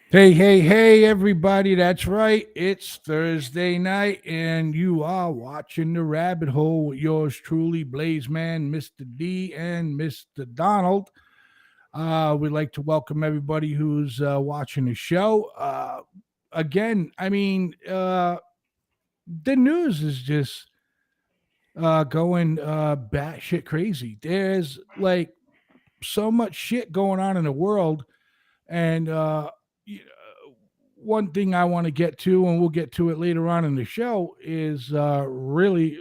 Hey, hey, hey, everybody. That's right. It's Thursday night, and you are watching The Rabbit Hole with yours truly, Blazeman, Mr. D, and Mr. Donald. We'd like to welcome everybody who's watching the show. Again, the news is just going batshit crazy. There's like so much shit going on in the world, and one thing I want to get to, and we'll get to it later on in the show, is really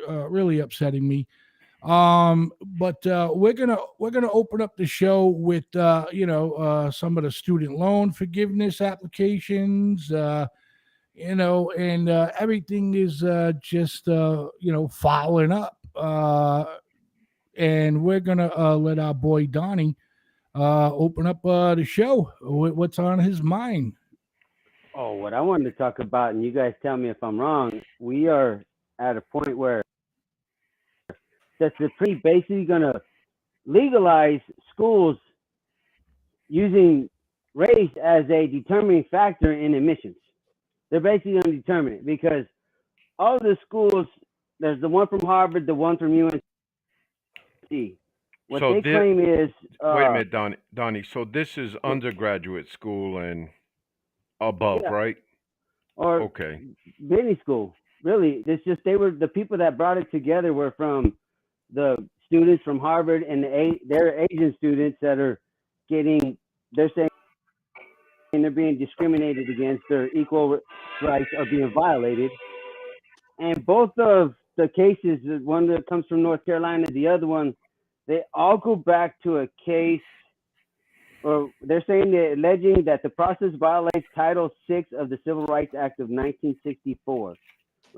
upsetting me. But we're gonna open up the show with some of the student loan forgiveness applications. And everything is just following up. And we're gonna let our boy Donnie open up the show. What's on his mind? Oh, what I wanted to talk about, and you guys tell me if I'm wrong, we are at a point where the Supreme basically going to legalize schools using race as a determining factor in admissions. They're basically going to determine it because all the schools, there's the one from Harvard, the one from UNC. What So they this, claim is, wait a uh, minute, Donnie. So this is undergraduate school and above, yeah, right? or Okay. any school. Really, it's just they were the people that brought it together were from the students from Harvard and their Asian students that are getting. They're saying they're being discriminated against. Their equal rights are being violated. And both of the cases, the one that comes from North Carolina, the other one, they all go back to a case, or they're saying they're alleging that the process violates Title VI of the Civil Rights Act of 1964.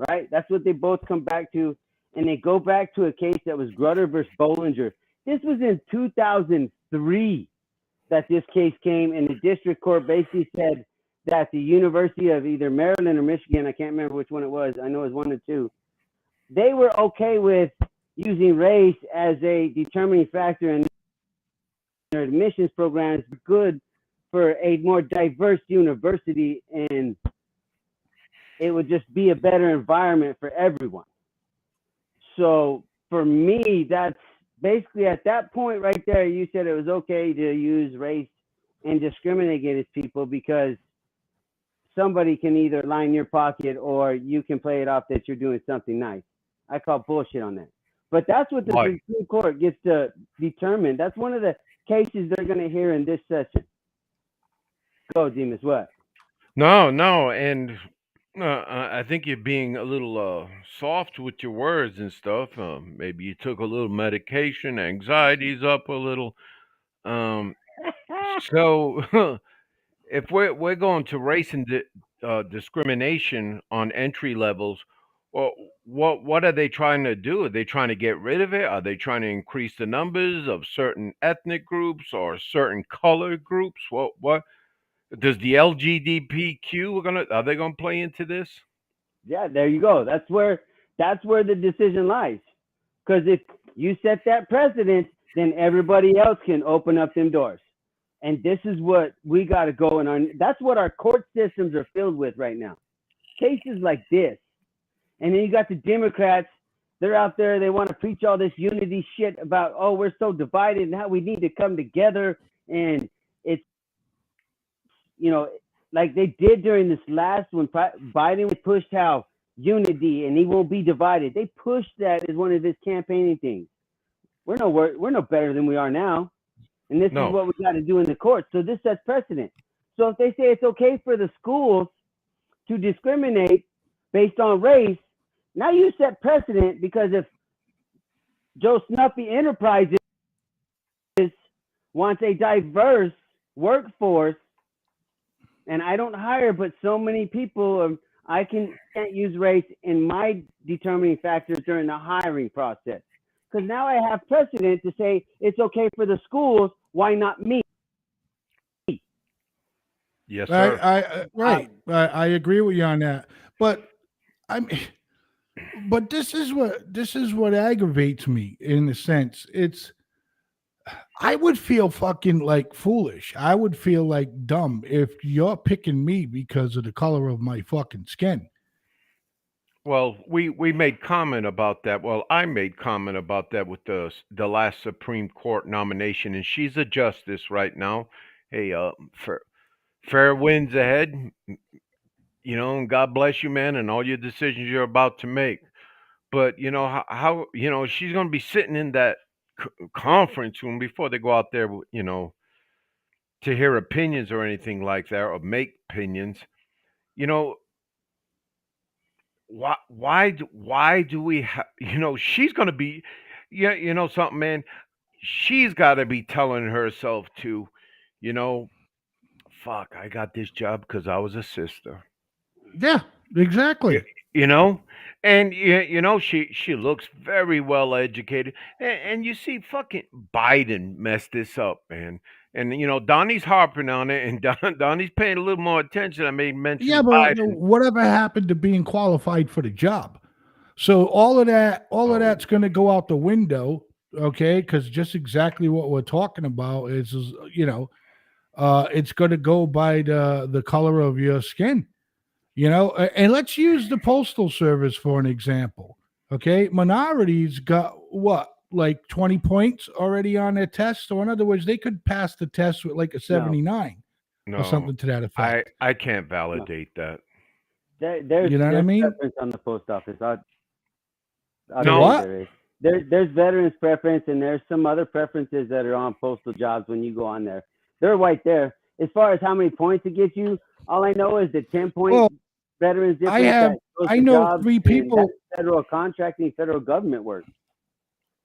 Right? That's what they both come back to, and they go back to a case that was Grutter versus Bollinger. This was in 2003 that this case came, and the district court basically said that the University of either Maryland or Michigan, I can't remember which one it was, I know it was one or two, they were okay with using race as a determining factor in their admissions programs, good for a more diverse university, and it would just be a better environment for everyone. So for me, that's basically at that point right there, you said it was okay to use race and discriminate against people because somebody can either line your pocket or you can play it off that you're doing something nice. I call bullshit on that. But that's what the Why? Supreme Court gets to determine. That's one of the cases they're going to hear in this session. Go, Demas. What? No, no, and I think you're being a little soft with your words and stuff. Maybe you took a little medication, anxiety's up a little. Um, so if we're going to race and discrimination on entry levels, well, what are they trying to do? Are they trying to get rid of it? Are they trying to increase the numbers of certain ethnic groups or certain color groups? What? Does the LGBTQ are they gonna play into this? Yeah, there you go. That's where the decision lies. Because if you set that precedent, then everybody else can open up them doors. And this is what we got to go in on. That's what our court systems are filled with right now. Cases like this. And then you got the Democrats. They're out there. They want to preach all this unity shit about, oh, we're so divided and how we need to come together. And it's, like they did during this last when Biden pushed how unity and he won't be divided. They pushed that as one of his campaigning things. We're no better than we are now. And this is what we got to do in the courts. So this sets precedent. So if they say it's okay for the schools to discriminate based on race, now you set precedent, because if Joe Snuffy Enterprises wants a diverse workforce, and I don't hire but so many people, I can't use race in my determining factors during the hiring process. Because now I have precedent to say it's okay for the schools. Why not me? Yes, sir. I agree with you on that. But this is what aggravates me in a sense. I would feel fucking like foolish. I would feel like dumb if you're picking me because of the color of my fucking skin. Well, we made comment about that. Well, I made comment about that with the last Supreme Court nomination, and she's a justice right now. Hey, fair winds ahead, and God bless you, man, and all your decisions you're about to make. But how she's going to be sitting in that conference room before they go out there, to hear opinions or anything like that, or make opinions. Why do we have, she's going to be, something, man, she's got to be telling herself to, fuck, I got this job because I was a sister. Yeah, exactly. And she looks very well educated, and you see fucking Biden messed this up, man. And Donnie's harping on it, and Donnie's paying a little more attention. I made mention Yeah, but Biden. whatever happened to being qualified for the job? So all of that's going to go out the window, okay? Because just exactly what we're talking about is it's going to go by the color of your skin, And let's use the Postal Service for an example, okay? Minorities got what, like 20 points already on their test? So in other words, they could pass the test with like a 79 or something to that effect. I can't validate that. There's what I mean? preference on the post office. What? There's veterans preference, and there's some other preferences that are on postal jobs when you go on there. They're right there. As far as how many points it gets you, all I know is the 10-point veterans difference. I know 3 people. Federal contracting, federal government work.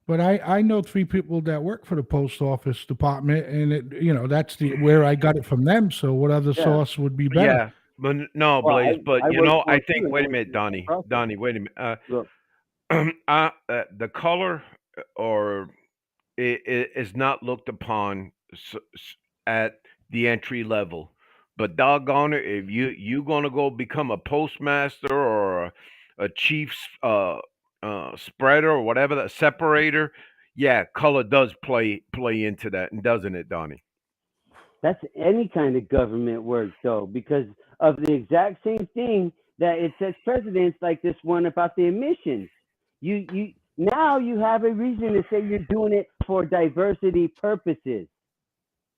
But I know 3 people that work for the post office department, and that's where I got it from them. So what other source would be better? Yeah, but no, Blaze. I think. Wait a minute, Donnie. Donnie, wait a minute. The color or it is not looked upon at the entry level. But doggone it, if you gonna go become a postmaster or a chief spreader or whatever, the separator, yeah, color does play into that, and doesn't it, Donnie? That's any kind of government work, though, because of the exact same thing that it sets precedents, like this one about the emissions. You now you have a reason to say you're doing it for diversity purposes.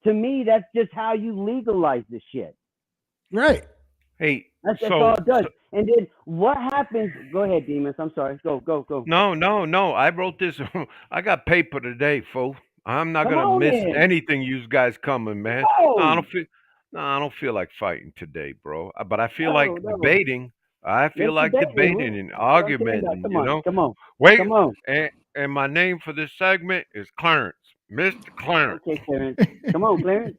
To me, that's just how you legalize the shit. Right. Hey, that's all it does. And then what happens? Go ahead, Demas. I'm sorry. Go. No. I wrote this. I got paper today, fool. I'm not gonna miss anything. You guys coming, man. No, I don't feel like fighting today, bro. But I feel like debating. I feel like debating and argumenting. Come on. Wait. Come on. And my name for this segment is Clarence, Mr. Clarence. Okay, Clarence. Come on, Clarence.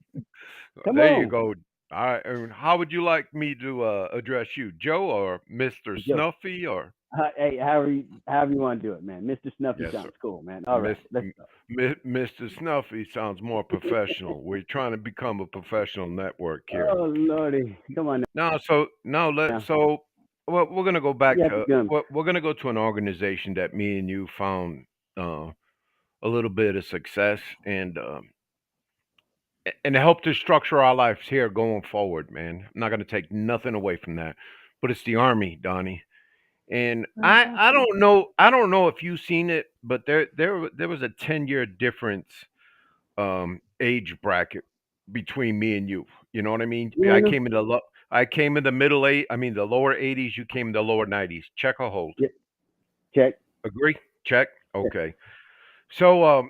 There you go. All right. And how would you like me to address you, Joe or Mister Joe, Snuffy or? hey, however you want to do it, man. Mr. Snuffy Yes, sir. sounds cool, man. All right, Miss, let's go. Mr. Snuffy sounds more professional. We're trying to become a professional network here. Oh lordy, come on Now, so now let now. so well, we're gonna go back You have to to come. we're gonna go to an organization that me and you found uh, a little bit of success and help to structure our lives here going forward, man. I'm not gonna take nothing away from that, but it's the Army, Donnie. And I don't know if you've seen it, but there was a 10-year difference age bracket between me and you. You know what I mean? Yeah, I know. I came in the middle eight. I mean the lower 80s. You came in the lower 90s. Check or hold? Yep. Check. Agree? Check. Yeah. Okay. So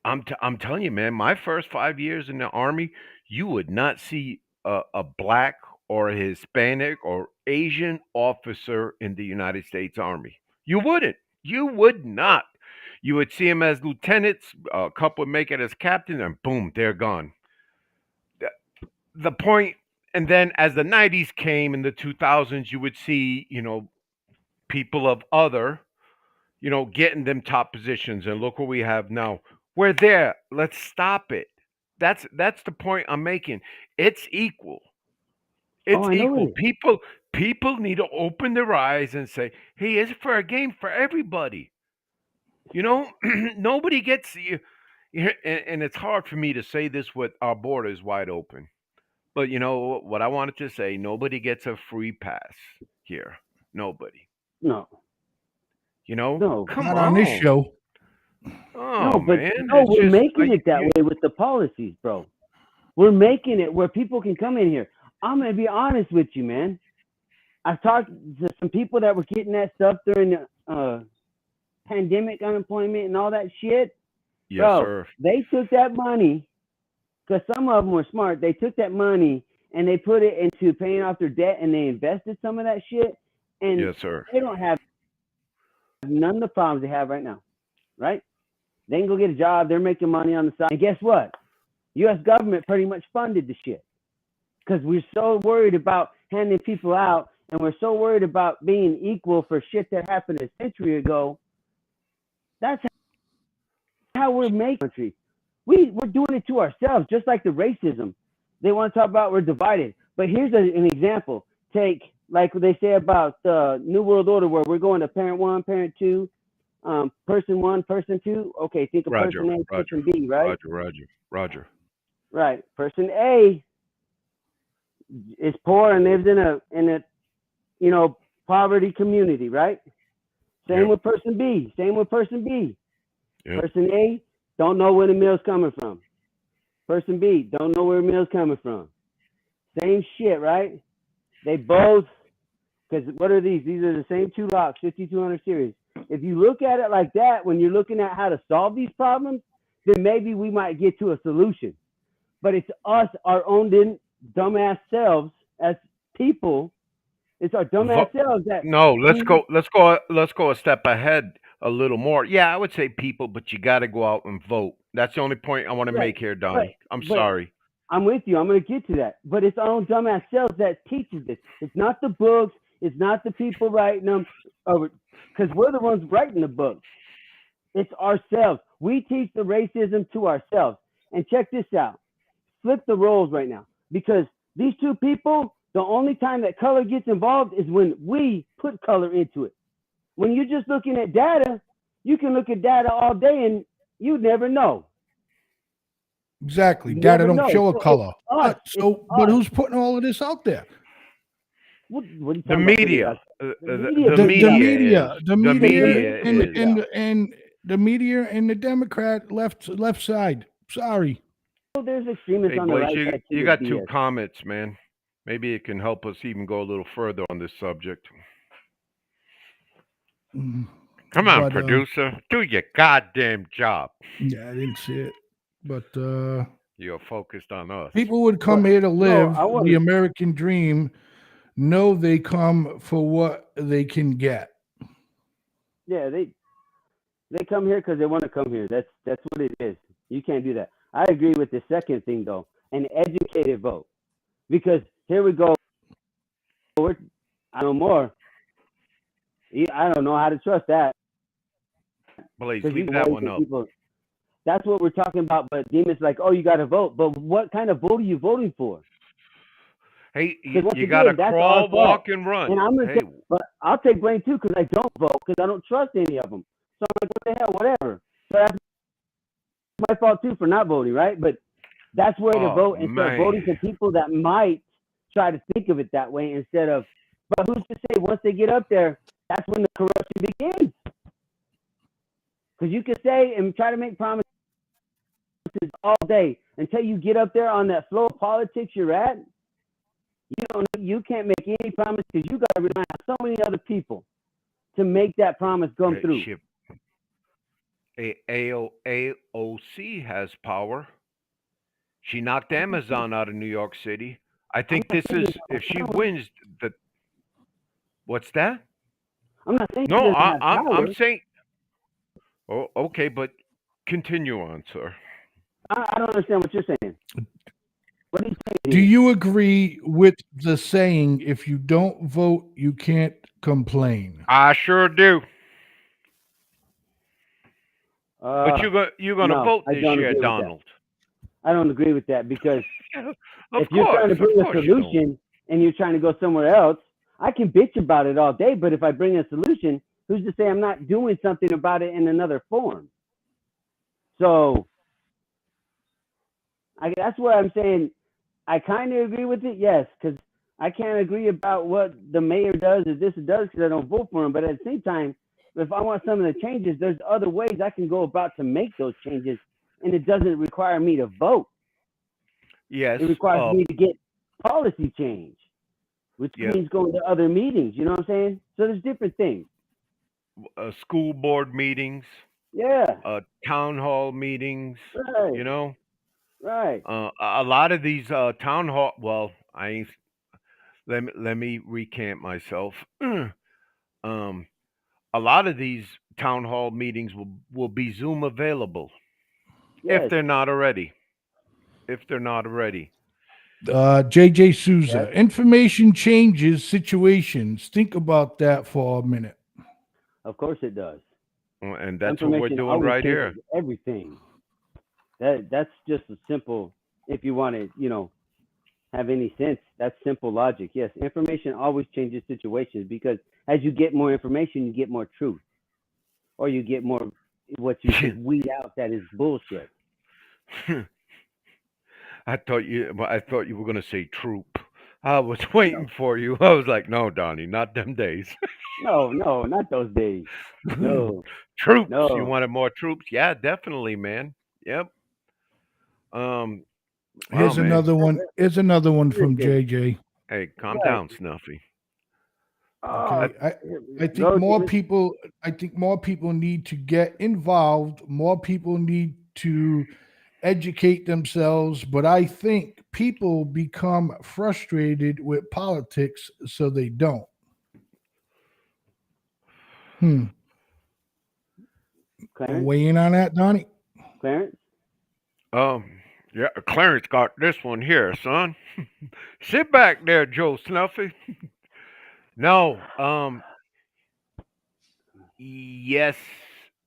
I'm telling you, man. My first 5 years in the army, you would not see a black or a Hispanic or Asian officer in the United States Army. You wouldn't. You would not. You would see them as lieutenants. A couple would make it as captain, and boom, they're gone. The point, and then as the 90s came in the 2000s, you would see, people of other, getting them top positions. And look what we have now. We're there. Let's stop it. That's the point I'm making. It's equal. Oh, It's I know equal. it. People need to open their eyes and say, "Hey, it's for a game for everybody." You know, nobody gets you. And it's hard for me to say this with our borders wide open. But you know what I wanted to say? Nobody gets a free pass here. Nobody. No, no, Come Not on this on. show. Oh no, but man, no, it's we're just making it that way with the policies, bro. We're making it where people can come in here. I'm gonna be honest with you, man. I've talked to some people that were getting that stuff during the pandemic unemployment and all that shit. yes, Bro, sir. they took that money because some of them were smart. They took that money and they put it into paying off their debt and they invested some of that shit. And Yes, sir. they don't have none of the problems they have right now, right? They can go get a job. They're making money on the side. And guess what? U.S. government pretty much funded the shit because we're so worried about handing people out and we're so worried about being equal for shit that happened a century ago. That's how we're making country. We're doing it to ourselves, just like the racism. They want to talk about we're divided. But here's an example. Take, like they say about the New World Order, where we're going to parent one, parent two, person one, person two. Okay, think of Roger, person A, Roger, person B, right? Roger. Right. Person A is poor and lives in a poverty community, right? Same Yep, with person B. Same with person B. yep. Person A don't know where the meal's coming from. Person B don't know where the meal's coming from. Same shit, right? They both, because what are these? These are the same two locks, 5200 series. If you look at it like that, when you're looking at how to solve these problems, then maybe we might get to a solution. But it's us, our own dumbass selves as people. It's our dumbass Vo- selves that no, let's we, go. Let's go a step ahead a little more. Yeah, I would say people, but you got to go out and vote. That's the only point I want to right, make here, but Donnie. I'm but sorry. I'm with you. I'm going to get to that. But it's our own dumbass selves that teaches this. It's not the books. It's not the people writing them, because we're the ones writing the books. It's ourselves. We teach the racism to ourselves. And check this out. Flip the roles right now. Because these two people, the only time that color gets involved is when we put color into it. When you're just looking at data, you can look at data all day and you never know. Exactly. You Data never don't know. show a So it's color. us. It's But us. who's putting all of this out there? What are you The talking about putting it media, out? The media the put it The out. media is media, the the media, media Put and it is. out. the media and the Democrat left side. Sorry. So there's extremists Hey, on the Blaze, right you side too you with got two BS. comments, man. Maybe it can help us even go a little further on this subject. Mm, Come on, But producer, do your goddamn job. yeah, I didn't see it. But You're focused on us. people would come But here to no, live I the want American dream, know they come for what they can get. yeah, they come here because they want to come here. That's what it is. You can't do that. I agree with the second thing though, an educated vote. Because here we go. I know more. I don't know how to trust that Blaze, because you leave can that vote one for up. people. That's what we're talking about. But Demon's like, oh, you got to vote. But what kind of vote are you voting for? Hey, Because once you gotta again, that's our crawl, fault. walk, and run. And I'm gonna Hey, say, but I'll take blame too because I don't vote because I don't trust any of them. So I'm like, what the hell, whatever. So that's my fault too for not voting, right? But that's where to oh vote and start voting for man, people that might try to think of it that way instead of. But who's to say once they get up there, that's when the corruption begins? Because you can say and try to make promises all day until you get up there on that flow of politics you're at. You can't make any promise because you got to rely on so many other people to make that promise come through. shit. AOC has power. She knocked Amazon out of New York City. I think this is if she wins the. What's that? I'm not saying she No, doesn't have power. I'm saying. Oh, okay, but continue on, sir. I don't understand what you're saying. What are you saying? Do you agree with the saying, if you don't vote, you can't complain? I sure do. But you're gonna No, vote I this don't year, agree with that. Donald. I don't agree with that because Of if you're trying to bring a you don't. solution and you're trying to go somewhere else, I can bitch about it all day. But if I bring a solution, who's to say I'm not doing something about it in another form? So that's where I'm saying I kind of agree with it, yes, because I can't agree about what the mayor does or this or does because I don't vote for him. But at the same time, if I want some of the changes, there's other ways I can go about to make those changes, and it doesn't require me to vote. Yes. It requires me to get policy change, which means going to other meetings. You know what I'm saying? So there's different things. School board meetings. Yeah. Town hall meetings. Right. You know. Right. A lot of these town hall. Well, I ain't. Let me recant myself. A lot of these town hall meetings will be Zoom available if they're not already. If they're not already. JJ Souza, information changes situations. Think about that for a minute. Of course it does. And that's what we're doing right here. Everything. That's just a simple. If you want to, have any sense, that's simple logic. Yes, information always changes situations because as you get more information, you get more truth, or you get more what you should weed out that is bullshit. I thought you were gonna say troop. I was waiting for you. I was like, no, Donnie, not them days. No, not those days. No. Troops. No. You wanted more troops? Yeah, definitely, man. Yep. Here's another one. Here's another one from JJ. Hey, calm down, Snuffy. Okay. I think more people. I think more people need to get involved. More people need to educate themselves. But I think people become frustrated with politics, so they don't. Clarence? Weigh in on that, Donnie? Clarence? Yeah, Clarence got this one here, son. Sit back there, Joe Snuffy. No, yes.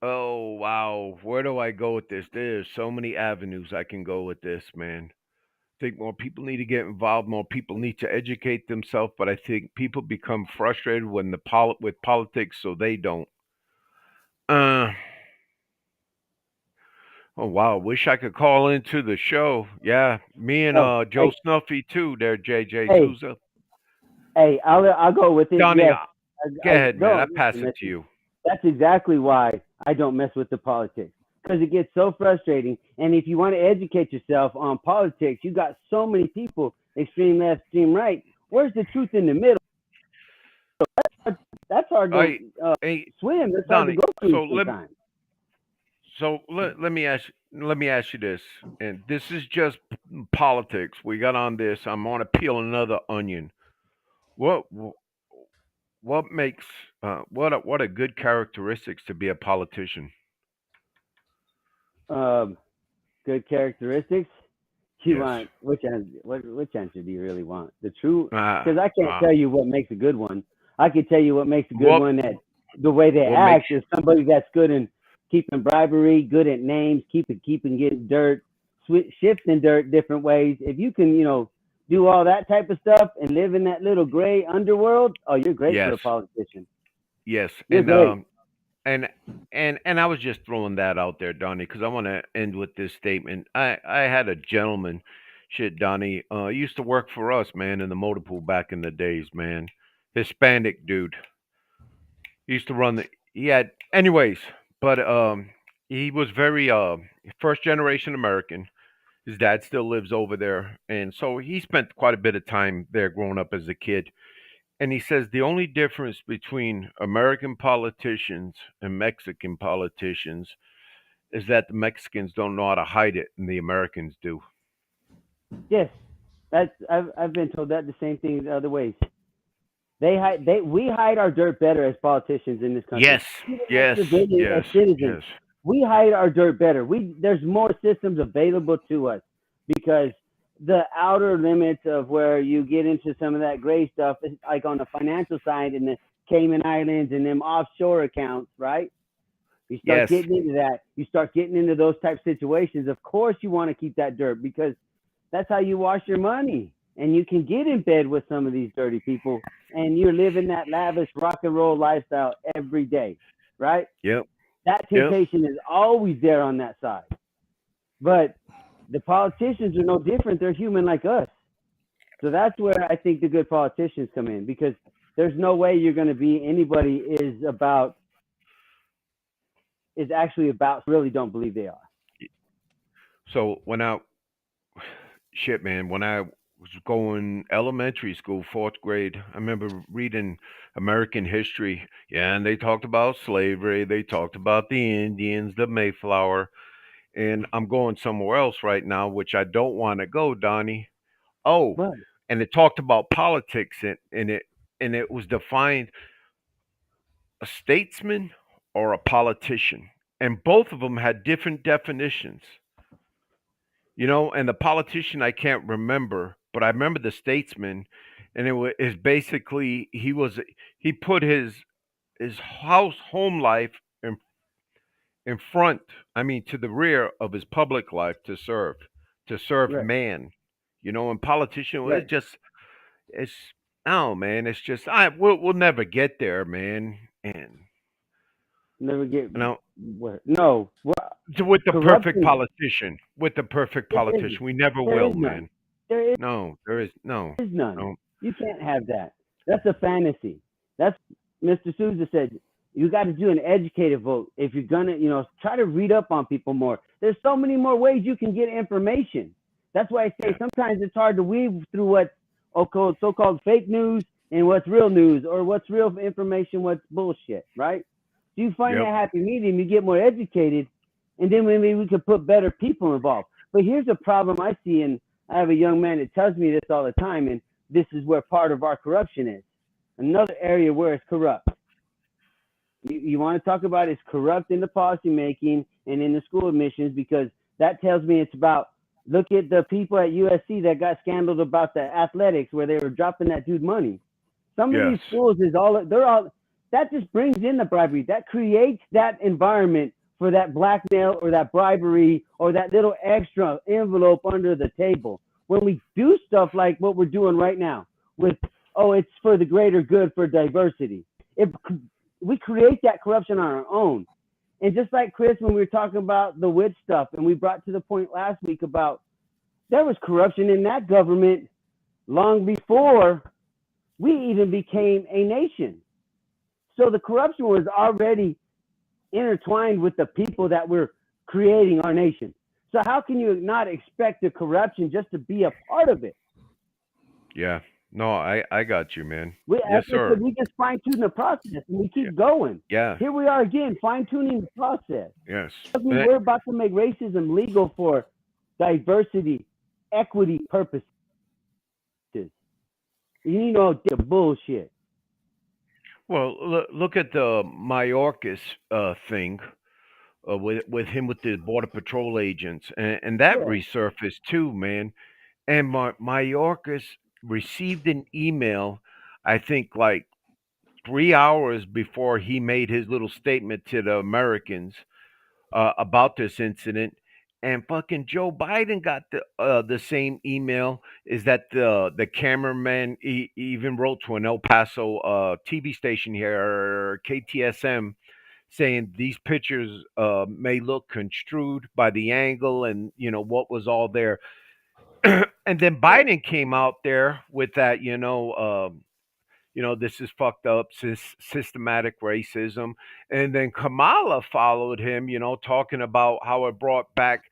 Oh, wow. Where do I go with this? There's so many avenues I can go with this, man. I think more people need to get involved. More people need to educate themselves. But I think people become frustrated when with politics, so they don't. Oh wow! Wish I could call into the show. Yeah, me and Joe Snuffy too. There, JJ Souza. Hey, I'll go with it. Donnie, yes. go ahead, man. I pass it to you. That's exactly why I don't mess with the politics because it gets so frustrating. And if you want to educate yourself on politics, you got so many people, extreme left, extreme right. Where's the truth in the middle? That's hard to swim. That's hard to go through sometimes. So let me ask you this, and this is just politics. We got on this. I'm gonna peel another onion. What makes what are good characteristics to be a politician? Good characteristics. You Yes. want which answer? Which answer do you really want? The true? Uh, Because I can't uh, tell you what makes a good one. I can tell you what makes a good what one. That the way they what makes act is somebody that's good in keeping bribery, good at names, keeping getting dirt, shifting dirt different ways. If you can, do all that type of stuff and live in that little gray underworld, oh, you're great for yes, a politician. yes, You're great. and and I was just throwing that out there, Donnie, because I want to end with this statement. I had a gentleman, shit, Donnie, used to work for us, man, in the motor pool back in the days, man. Hispanic dude. He used to run the. He had, anyways, but he was very first generation American. His dad still lives over there, and so he spent quite a bit of time there growing up as a kid. And he says the only difference between American politicians and Mexican politicians is that the Mexicans don't know how to hide it and the Americans do. Yes, I've been told that the same thing the other ways. We hide our dirt better as politicians in this country. Yes, Even yes, as civilians, as yes, citizens, yes, we hide our dirt better. There's more systems available to us because the outer limits of where you get into some of that gray stuff is like on the financial side in the Cayman Islands and them offshore accounts, right? You start yes, getting into that. You start getting into those type situations. Of course, you want to keep that dirt because that's how you wash your money. And you can get in bed with some of these dirty people and you're living that lavish rock and roll lifestyle every day, right? yep, That yep. temptation is always there on that side. But the politicians are no different. They're human like us. So that's where I think the good politicians come in because there's no way you're going to be anybody is actually about really don't believe they are. So shit, man, when I was going elementary school, fourth grade, I remember reading American history. Yeah, and they talked about slavery. They talked about the Indians, the Mayflower. And I'm going somewhere else right now, which I don't want to go, Donnie. Oh, But and it talked about politics and it was defined a statesman or a politician, and both of them had different definitions. And the politician I can't remember, but I remember the statesman, and is basically he put his home life in front, I mean, to the rear of his public life to serve right, man. And politician, well, right. it's oh man, it's just we'll never get there, man. And Never get you know, what? No, what with the perfect corruption? politician, with the perfect There isn't. politician, we never There will, is none. man. There No, there is no, is none. no. You can't have that. That's a fantasy. That's Mr. Souza said. You got to do an educated vote if you're gonna, try to read up on people more. There's so many more ways you can get information. That's why I say Yeah, sometimes it's hard to weave through what's so-called fake news and what's real news, or what's real information, what's bullshit, right? So you find that yep, happy medium, you get more educated, and then maybe we could put better people involved. But here's a problem I see, and I have a young man that tells me this all the time, and this is where part of our corruption is. Another area where it's corrupt. You want to talk about it's corrupt in the policy making and in the school admissions because that tells me it's about look at the people at USC that got scandaled about the athletics where they were dropping that dude money. Some of yes, these schools they're all that just brings in the bribery. That creates that environment for that blackmail or that bribery or that little extra envelope under the table. When we do stuff like what we're doing right now with it's for the greater good for diversity. We create that corruption on our own. And just like Chris, when we were talking about the witch stuff, and we brought to the point last week about there was corruption in that government long before we even became a nation. So the corruption was already intertwined with the people that were creating our nation. So how can you not expect the corruption just to be a part of it? yeah. No, I got you, man. As Yes, I said, sir. we just fine tune the process and we Yeah, keep going. yeah, Here we are again, fine tuning the process. yes. I mean, Eh, we're about to make racism legal for diversity, equity purposes. The bullshit. Well, look at the Mayorkas thing with him with the border patrol agents, and that Yeah. resurfaced too, man. And Mayorkas received an email, I think, like 3 hours before he made his little statement to the Americans about this incident. And fucking Joe Biden got the same email. Is that the cameraman even wrote to an El Paso TV station here, KTSM, saying these pictures may look construed by the angle and what was all there. And then Biden came out there with that, this is fucked up, systematic racism. And then Kamala followed him, talking about how it brought back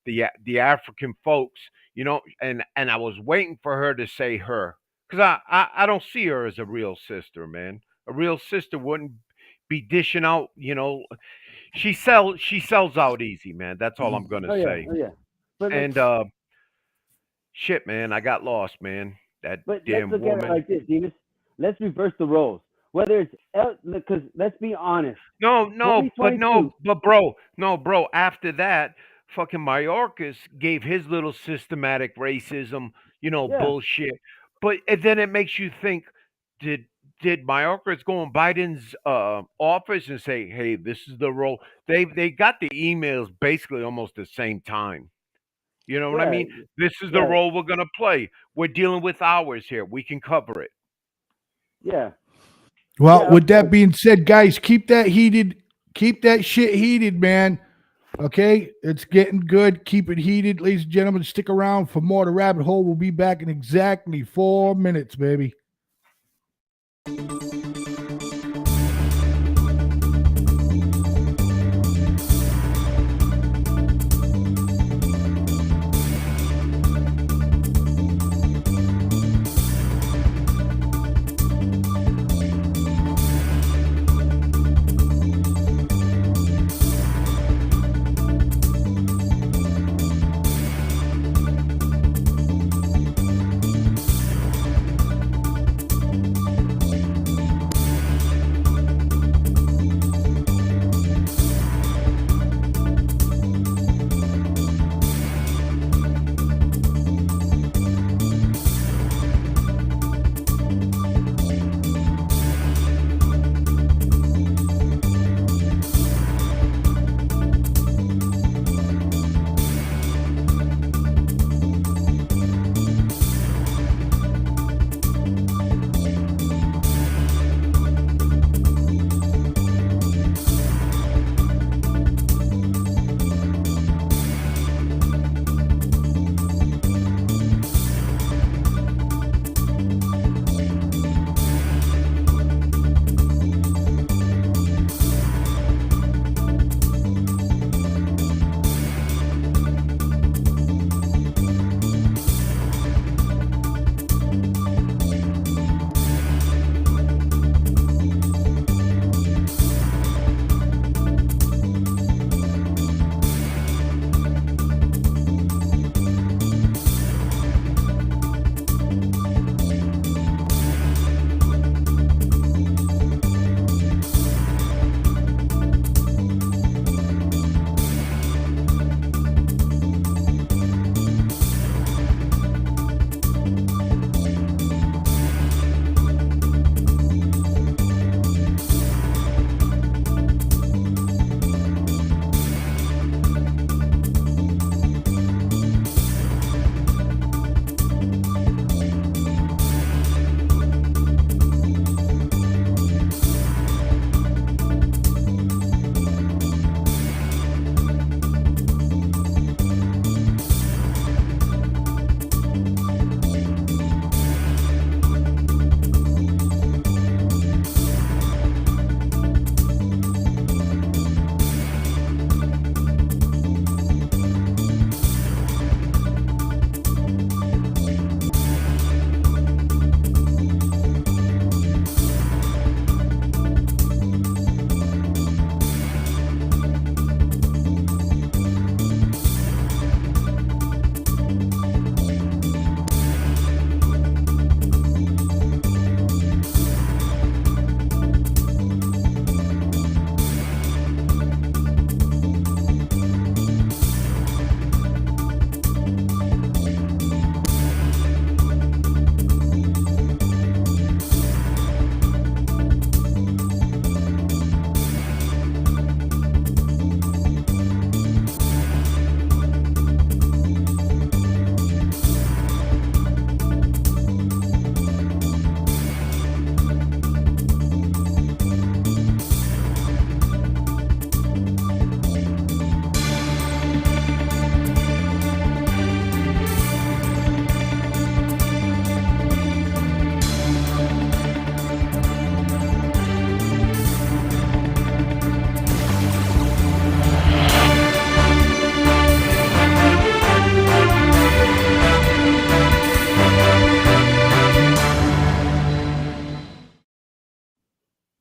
the African folks, and I was waiting for her to say her, because I don't see her as a real sister, man. A real sister wouldn't be dishing out, she sells out easy, man. That's all I'm gonna Oh yeah. say. Oh yeah. But And shit, man, I got lost, man. That But let's damn look at it woman. like this, Demas. Let's reverse the roles. Whether it's because let's be honest. No, but 2022. bro. After that, fucking Mayorkas gave his little systematic racism, Yeah. bullshit. But and then it makes you think: did did Mayorkas go in Biden's office and say, "Hey, this is the role"? They got the emails basically almost the same time. You know what I Yeah. mean? This is the Yeah. role we're gonna play. We're dealing with ours here. We can cover it. Yeah. Well, Yeah. with Of that course. being said, guys, keep that shit heated, man. Okay, it's getting good. Keep it heated, ladies and gentlemen. Stick around for more. The Rabbit Hole will be back in exactly 4 minutes, baby.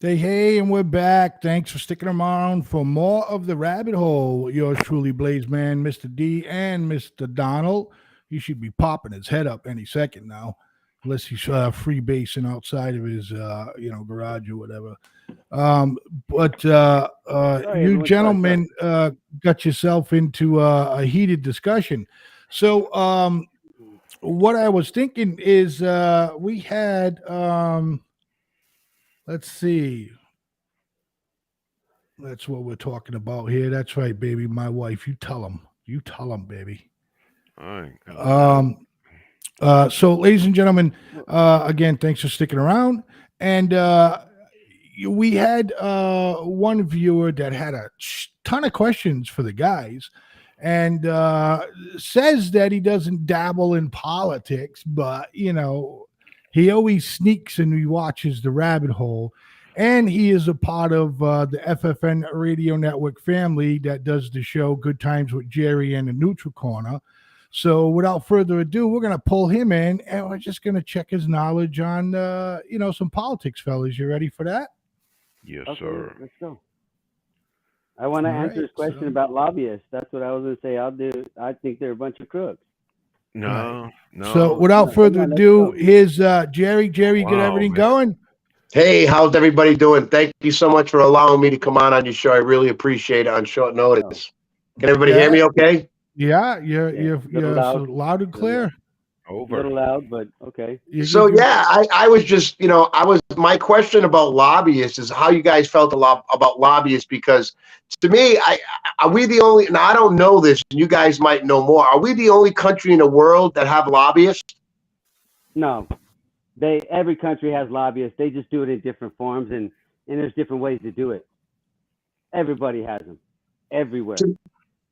Hey, and we're back. Thanks for sticking around for more of the rabbit hole. Yours truly, Blaze Man, Mr. D, and Mr. Donald. He should be popping his head up any second now, unless he's freebasing outside of his, garage or whatever. But Sorry, you everyone, gentlemen got yourself into a heated discussion. So, what I was thinking is we had. Let's see. That's what we're talking about here. That's right, baby. My wife. You tell them. You tell them, baby. All right. So, ladies and gentlemen, again, thanks for sticking around. And we had one viewer that had a ton of questions for the guys, and says that he doesn't dabble in politics, but he always sneaks and he watches the rabbit hole. And he is a part of the FFN radio network family that does the show Good Times with Jerry and the Neutral Corner. So without further ado, we're going to pull him in and we're just going to check his knowledge on, some politics, fellas. You ready for that? Yes, Okay, sir. let's go. I want to All answer right, his question so- about lobbyists. That's what I was going to say. I think they're a bunch of crooks. No. So without Come further on, let's ado, go. here's Jerry. Jerry, get Wow, everything man. going. Hey, how's everybody doing? Thank you so much for allowing me to come on your show. I really appreciate it on short notice. Can everybody hear me okay? Yeah, you're little loud. so loud and clear. A Over. little loud, but okay. So yeah, I was just, my question about lobbyists is how you guys felt about lobbyists, because to me, are we the only, now I don't know this, and you guys might know more. Are we the only country in the world that have lobbyists? No, every country has lobbyists. They just do it in different forms, and there's different ways to do it. Everybody has them, everywhere.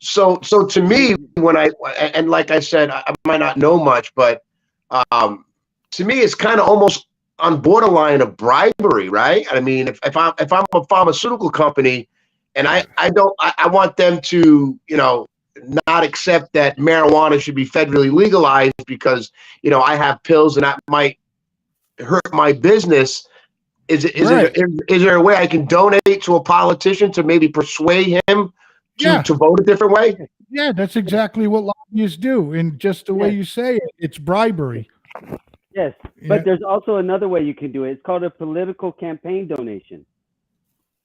So to me, and like I said, I might not know much, but to me, it's kind of almost on borderline of bribery, right? I mean, if I'm a pharmaceutical company, and I want them to, not accept that marijuana should be federally legalized because, I have pills and that might hurt my business. Is there a way I can donate to a politician to maybe persuade him to vote a different way? Yeah, that's exactly what lobbyists do. And just the way you say it, it's bribery. Yes, but there's also another way you can do it. It's called a political campaign donation.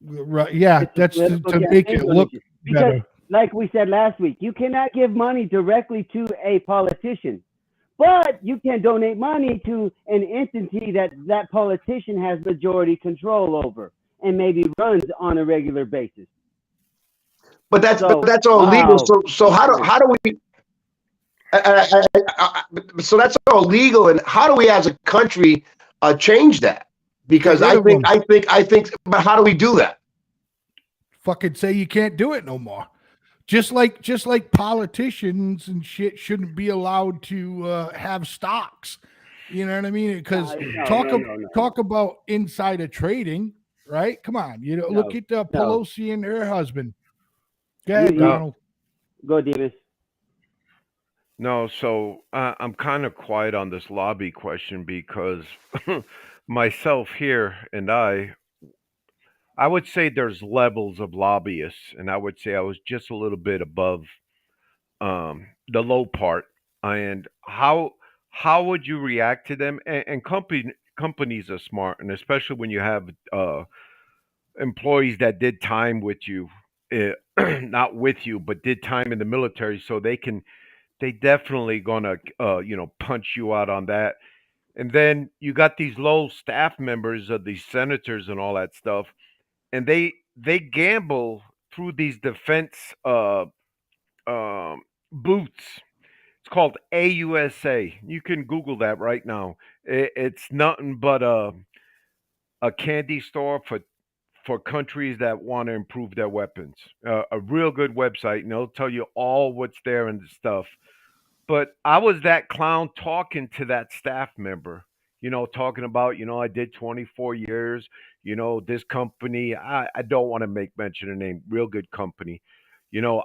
Right. Yeah, that's to make it look better. Like we said last week, you cannot give money directly to a politician, but you can donate money to an entity that politician has majority control over and maybe runs on a regular basis. But that's all legal. So how do we? So that's all legal, and how do we as a country change that? Because I think. But how do we do that? Fucking say you can't do it no more. Just like politicians and shit shouldn't be allowed to have stocks. You know what I mean? Because talk about insider trading, right? Come on, look at Pelosi and her husband. Go ahead, Donald. Go, Davis. No, so I'm kind of quiet on this lobby question because myself here and I would say there's levels of lobbyists, and I would say I was just a little bit above the low part. And how would you react to them? And companies are smart, and especially when you have employees that did time with you, not with you, but did time in the military, so they definitely gonna punch you out on that. And then you got these low staff members of these senators and all that stuff, and they gamble through these defense booths. It's called AUSA. You can Google that right now. It's nothing but a candy store for countries that want to improve their weapons. A real good website, and they'll tell you all what's there and stuff. But I was that clown talking to that staff member, talking about, I did 24 years, this company, I don't want to make mention of name, real good company.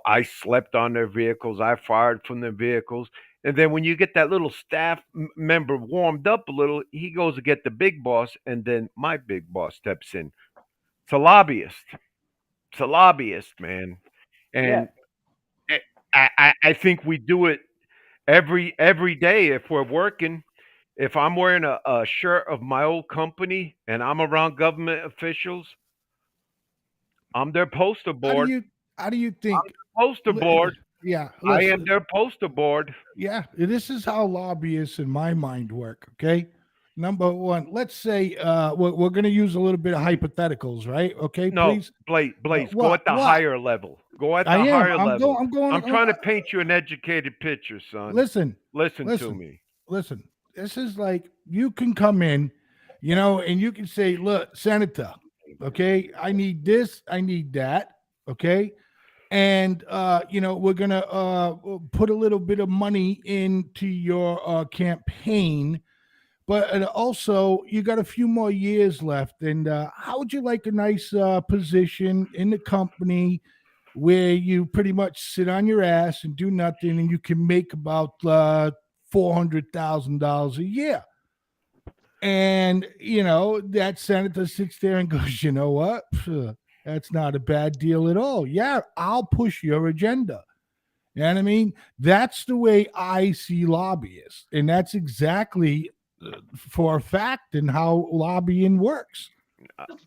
I slept on their vehicles, I fired from their vehicles. And then when you get that little staff member warmed up a little, he goes to get the big boss, and then my big boss steps in. It's a lobbyist. It's a lobbyist, man. Yeah. And I think we do it every day if we're working. If I'm wearing a shirt of my old company and I'm around government officials, I'm their poster How do board. you how do you think? Poster board. Yeah, I am listen, their poster board. yeah, this is how lobbyists in my mind work. Okay, number one, let's say we're going to use a little bit of hypotheticals, right? Okay, No, please. Blaze, go What? at the What? higher level. Go at the I am. higher I'm level. going. I'm going. I'm trying to paint you an educated picture, son. Listen. Listen to listen. me. Listen. This is like you can come in, and you can say, "Look, Senator, okay, I need this. I need that. Okay." And we're gonna put a little bit of money into your campaign, but also you got a few more years left. And how would you like a nice position in the company where you pretty much sit on your ass and do nothing, and you can make about $400,000 a year? And that senator sits there and goes, "You know what? That's not a bad deal at all. Yeah, I'll push your agenda." You know what I mean? That's the way I see lobbyists. And that's exactly for a fact and how lobbying works.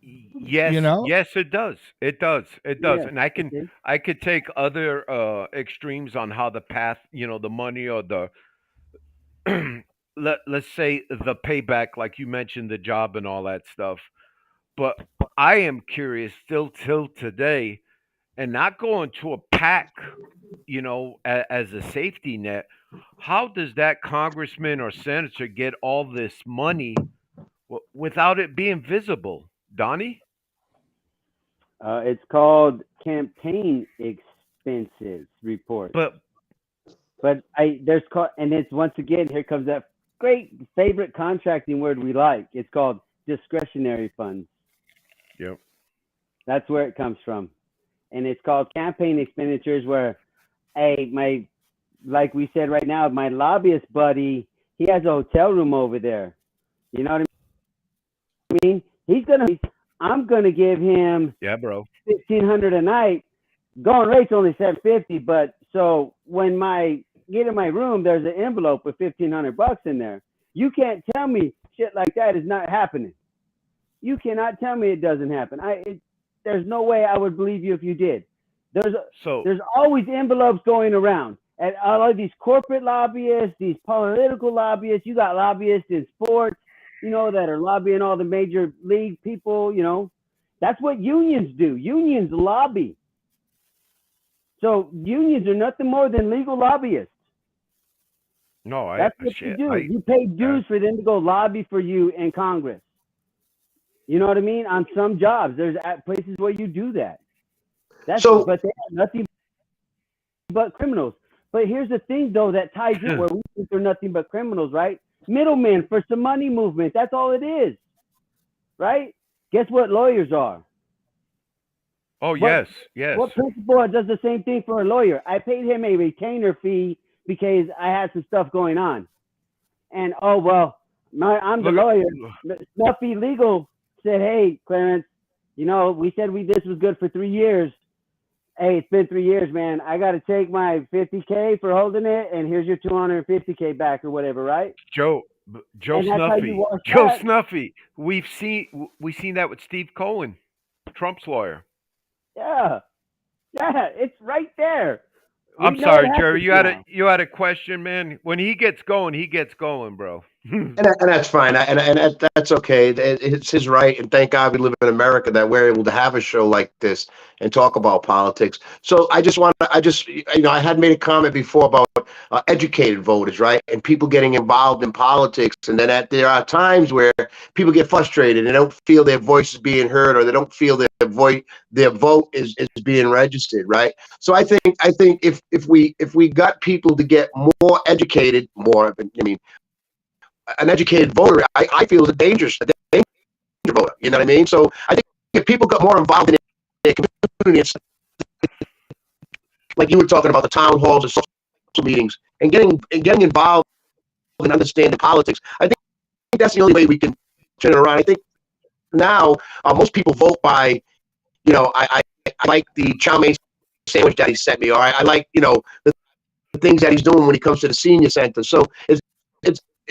Yes, know? yes, it does. It does. It does. Yeah, And I could take other extremes on how the path, the money or the let's say the payback, like you mentioned, the job and all that stuff. But I am curious still till today, and not going to a pack, as a safety net. How does that congressman or senator get all this money without it being visible, Donnie? It's called campaign expenses report. But And it's once again, here comes that great favorite contracting word we like. It's called discretionary funds. Yep. That's where it comes from. And it's called campaign expenditures where, like we said right now, my lobbyist buddy, he has a hotel room over there. You know what I mean? I'm gonna give him yeah, bro. $1,500 a night. Going rate's only $750, but so when get in my room, there's an envelope with $1,500 in there. You can't tell me shit like that is not happening. You cannot tell me it doesn't happen. There's no way I would believe you if you did. There's always envelopes going around. And all of these corporate lobbyists, these political lobbyists, you got lobbyists in sports, that are lobbying all the major league people, That's what unions do. Unions lobby. So unions are nothing more than legal lobbyists. No, That's what you do. You pay dues for them to go lobby for you in Congress. You know what I mean? On some jobs, there's places where you do that. But they have nothing but criminals. But here's the thing, though, that ties in where we think they're nothing but criminals, right? Middlemen for some money movement. That's all it is, right? Guess what lawyers are? Oh, yes. What principal does the same thing for a lawyer? I paid him a retainer fee because I had some stuff going on. And, I'm the lawyer. Snuffy Legal said, "Hey, Clarence, we said this was good for 3 years. Hey, it's been 3 years, man. I got to take my $50K for holding it, and here's your $250K back or whatever, right?" Joe Snuffy. We've seen that with Steve Cohen, Trump's lawyer. Yeah, it's right there. I'm sorry, Jerry. You had a question, man. When he gets going, bro. And that's fine. And that's okay. It's his right. And thank God we live in America that we're able to have a show like this and talk about politics. So I had made a comment before about educated voters, right? And people getting involved in politics. And then there are times where people get frustrated and they don't feel their voice is being heard, or they don't feel their vote is being registered, right? So I think if we got people to get more educated, an educated voter, I feel is a danger voter. You know what I mean? So I think if people got more involved in their community, like you were talking about the town halls and social meetings, and getting involved and understanding politics, I think that's the only way we can turn it around. I think now most people vote by I like the chow mein sandwich that he sent me, or I like, the things that he's doing when he comes to the senior center. So it's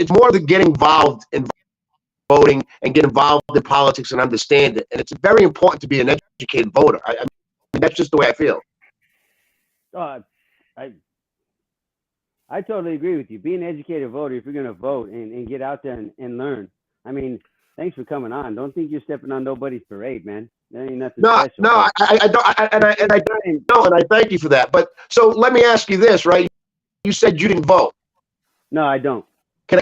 more than get involved in voting and get involved in politics and understand it. And it's very important to be an educated voter. I mean, that's just the way I feel. I totally agree with you. Be an educated voter if you're going to vote and get out there and learn. I mean, thanks for coming on. Don't think you're stepping on nobody's parade, man. There ain't nothing special. No, I don't, and I thank you for that. But so let me ask you this, right? You said you didn't vote. No, I don't. Can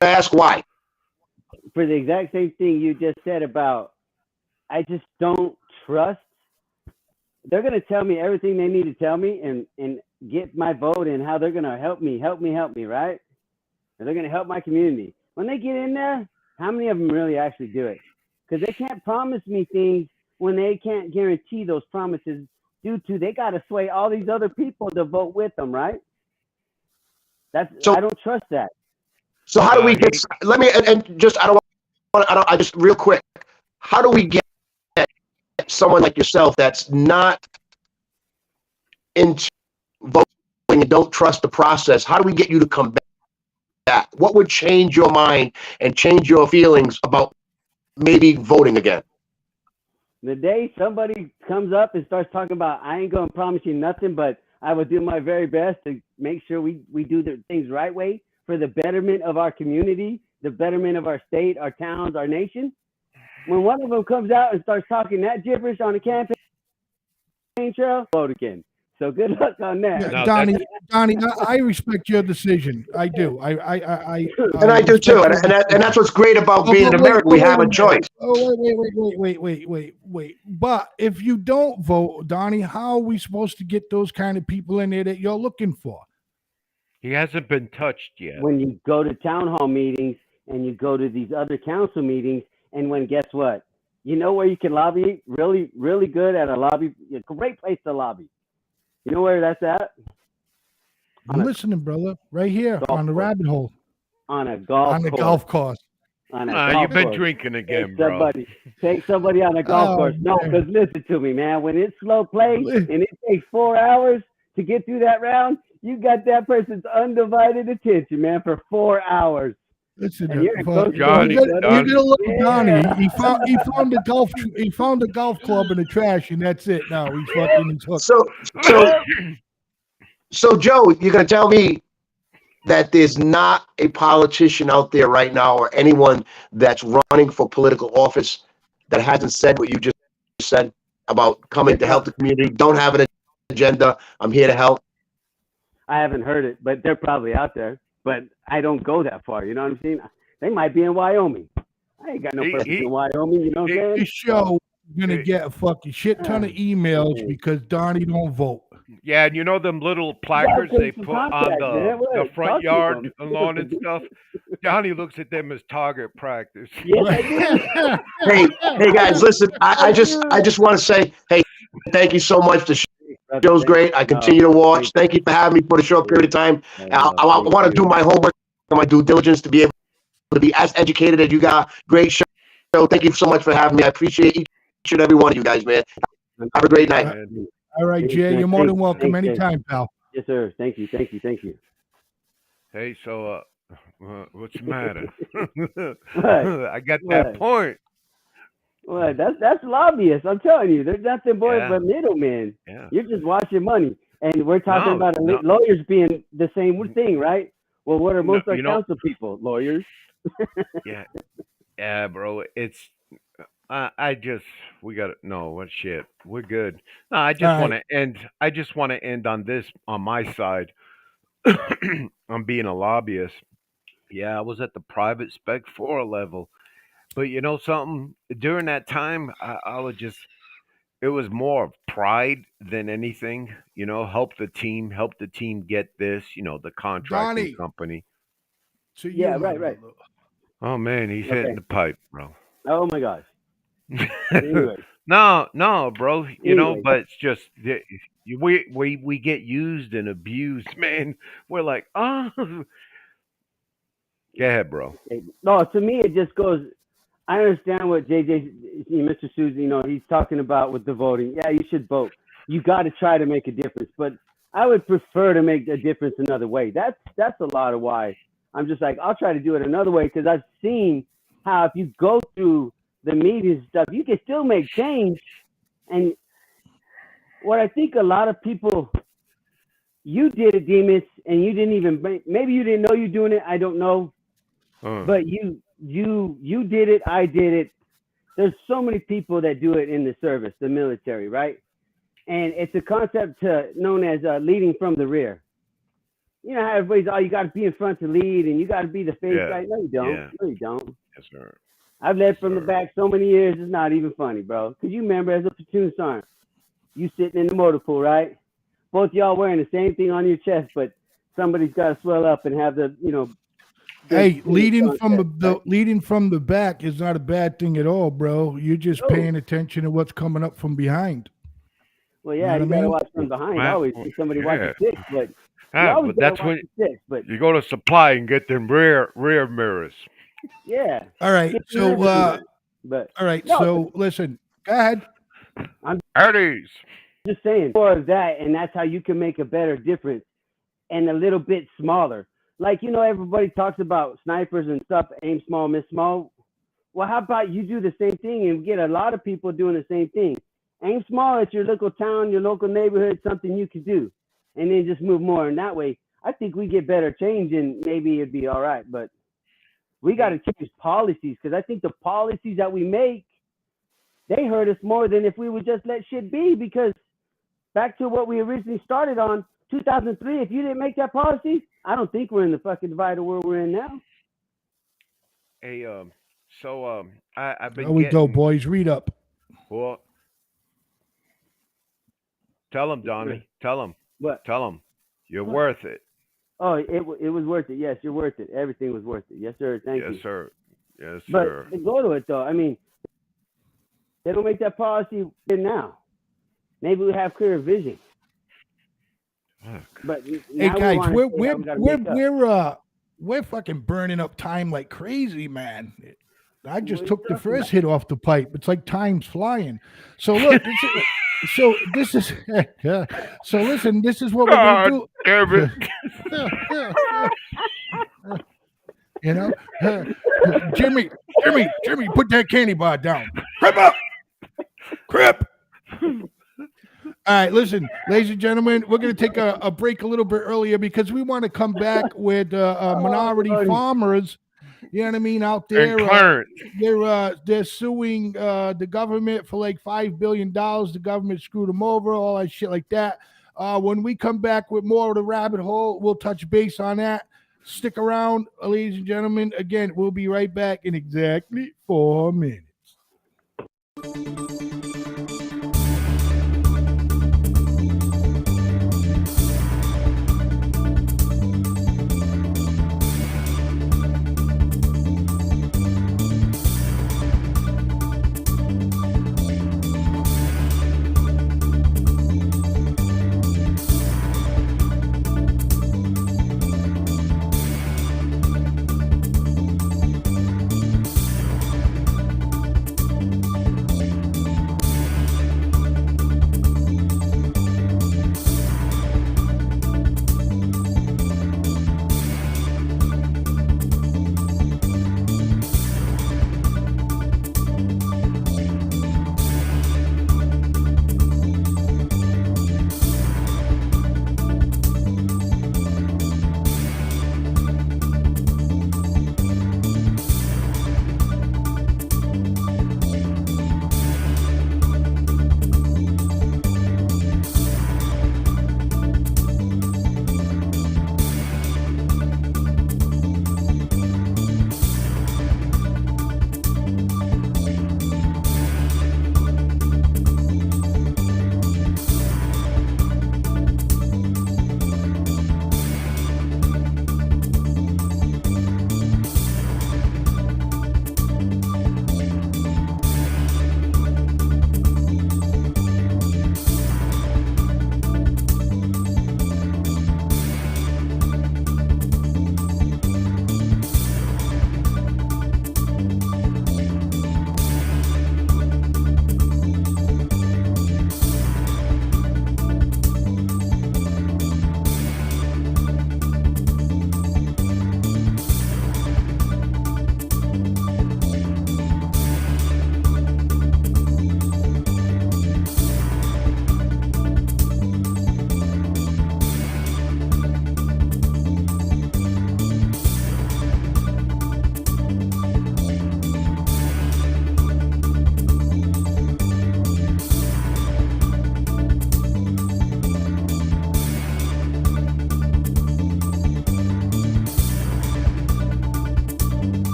I ask why? For the exact same thing you just said about, I just don't trust. They're going to tell me everything they need to tell me and get my vote and how they're going to help me, right? And they're going to help my community. When they get in there, how many of them really actually do it? Because they can't promise me things when they can't guarantee those promises due to they got to sway all these other people to vote with them, right? I don't trust that. So how do we get? Let me and just I just real quick. How do we get someone like yourself that's not into voting and don't trust the process? How do we get you to come back? What would change your mind and change your feelings about maybe voting again? The day somebody comes up and starts talking about, I ain't gonna promise you nothing, but I will do my very best to make sure we do the things right way for the betterment of our community, the betterment of our state, our towns, our nation. When one of them comes out and starts talking that gibberish on the campaign trail, vote again. So good luck on that. Yeah, Donnie, I respect your decision. I do. I and I do too. And that's what's great about being an American. We have a choice. Oh, wait. But if you don't vote, Donnie, how are we supposed to get those kind of people in there that you're looking for? He hasn't been touched yet. When you go to town hall meetings and you go to these other council meetings, and when guess what? You know where you can lobby really, really good at a lobby, a great place to lobby. You know where that's at? I'm listening, brother. Right here on the rabbit hole. On a golf course. Golf course. You've been drinking again, bro. Take somebody on a golf course. No, because listen to me, man. When it's slow play and it takes 4 hours to get through that round, you got that person's undivided attention, man, for 4 hours. Listen, Johnny, you gotta look at Donnie. He found the golf club in the trash, and that's it. Now he's fucking hooked. So Joe, you're gonna tell me that there's not a politician out there right now, or anyone that's running for political office, that hasn't said what you just said about coming to help the community? Don't have an agenda. I'm here to help. I haven't heard it, but they're probably out there. But I don't go that far. You know what I'm saying? They might be in Wyoming. I ain't got no purpose in Wyoming. You know what I'm saying? This show is gonna get a fucking shit ton of emails because Donnie don't vote. Yeah, and you know them little placards they put on the front yard lawn and stuff? Donnie looks at them as target practice. Yes, hey guys, listen, I just want to say, hey, thank you so much. The show's great. I continue to watch. Thank you for having me for a short period of time. I want to do my homework and my due diligence to be able to be as educated as you got. Great show. Thank you so much for having me. I appreciate each and every one of you guys, man. Have a great night. All right, Jay, you're more than welcome anytime, pal. Yes, sir. Thank you. Hey, so what's the matter? What? I got that point. Well, that's lobbyists. I'm telling you, there's nothing but middlemen. Yeah. You're just washing money, and we're talking about lawyers being the same thing, right? Well, what are most of our council people? Lawyers. Yeah, bro. It's we got what shit. We're good. No, I just want to end. I just want to end on this on my side. I'm being a lobbyist. Yeah, I was at the private spec 4 level. But you know something? During that time, I would just, it was more of pride than anything, help the team get this, the contracting company. So right. Oh man, he's hitting the pipe, bro. Oh my gosh. Anyway. No, bro. But it's just we get used and abused, man. We're like, oh. Go ahead, bro. No, to me it just goes. I understand what Mr. Susie, he's talking about with the voting. Yeah, you should vote. You got to try to make a difference, but I would prefer to make a difference another way. That's a lot of why I'm just like, I'll try to do it another way, because I've seen how if you go through the media and stuff, you can still make change. And what I think a lot of people, you did it, Demas, and you didn't even, maybe you didn't know you're doing it. I don't know. But you did it. I did it. There's so many people that do it in the service, the military, right? And it's a concept known as leading from the rear. You know how everybody's, you got to be in front to lead, and you got to be the face guy. No, you don't. Yeah. No, you don't. Yes, sir. I've led from the back so many years, it's not even funny, bro. Because you remember as a platoon sergeant, you sitting in the motor pool, right? Both y'all wearing the same thing on your chest, but somebody's got to swell up and have the, Hey, leading from the back is not a bad thing at all, bro. You're just paying attention to what's coming up from behind. Well, yeah, you gotta watch from behind. Always see somebody watching six, but but that's when but you go to supply and get them rear mirrors. Yeah. All right. So, No, listen. Go ahead. At ease. Just saying more of that, and that's how you can make a better difference, and a little bit smaller. Like, everybody talks about snipers and stuff, aim small, miss small. Well, how about you do the same thing and get a lot of people doing the same thing? Aim small at your local town, your local neighborhood, something you can do, and then just move more. And that way, I think we get better change, and maybe it'd be all right. But we got to change policies, because I think the policies that we make, they hurt us more than if we would just let shit be. Because back to what we originally started on, 2003, if you didn't make that policy, I don't think we're in the fucking divided world we're in now. Hey, I've been. There we go, boys. Read up. Well, tell them, Donnie. Tell them. What? Tell them. You're worth it. Oh, it was worth it. Yes, you're worth it. Everything was worth it. Yes, sir. Thank you. Yes, sir. Yes, But sir. to go to it, though, I mean, they don't make that policy now. Maybe we have clearer vision. But Hey guys, we're fucking burning up time like crazy, man. I just took the first hit off the pipe. It's like time's flying. So look, this is so listen, this is what we're gonna do. Damn it. Jimmy, put that candy bar down. Crip up. Crip. All right, listen, ladies and gentlemen, we're going to take a break a little bit earlier because we want to come back with minority farmers. You know what I mean? Out there, they're suing the government for like $5 billion. The government screwed them over, all that shit like that. When we come back with more of the rabbit hole, we'll touch base on that. Stick around, ladies and gentlemen. Again, we'll be right back in exactly 4 minutes.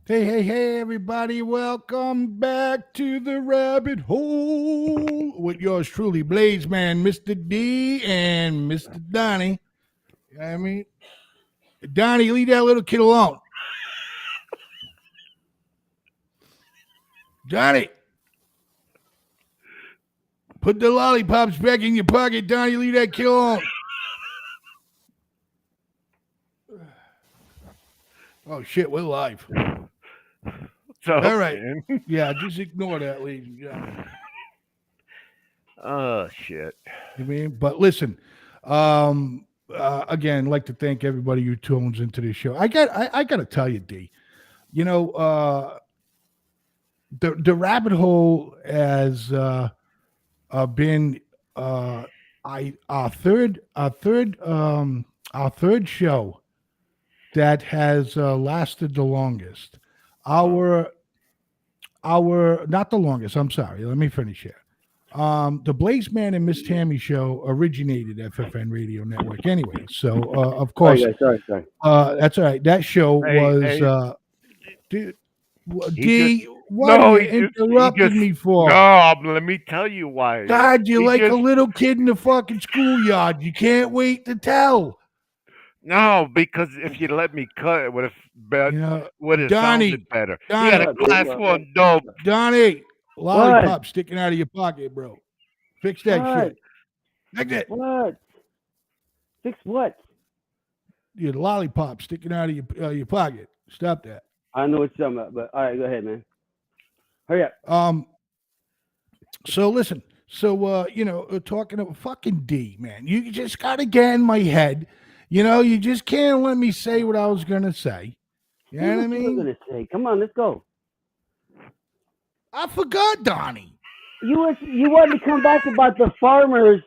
Hey, everybody. Welcome back to the rabbit hole with yours truly, Blaze Man, Mr. D and Mr. Donnie. You know what I mean? Donnie, leave that little kid alone. Donnie, put the lollipops back in your pocket. Donnie, leave that kid alone. Oh, shit, we're live. So, All right. man. Yeah, just ignore that, ladies and gentlemen. Oh, shit. I mean, but listen, again, I'd like to thank everybody who tunes into this show. I got to tell you, D, you know, the rabbit hole has been our third show that has lasted the longest. Our not the longest. I'm sorry. Let me finish here. The Blaze Man and Miss Tammy show originated FFN Radio Network anyway. So, of course, Sorry. that's all right. That show was, dude, D, what are you interrupting me for? No, let me tell you why. God, you're He like a just- little kid in the fucking schoolyard. You can't wait to tell. No, because if you let me cut, it would have You know, sounded better. You got a class one dope. Donnie, lollipop sticking out of your pocket, bro. Fix that What? shit. Like that. What? Fix what? Your lollipop sticking out of your pocket. Stop that. I know what you're talking about, but all right, go ahead, man. Hurry up. So listen. So you know, talking about fucking D, man. You just gotta get in my head. You know, you just can't let me say what I was gonna say. You know what I What mean? you gonna say? Come on, let's go. I forgot, Donnie. You wanted to come back about the farmers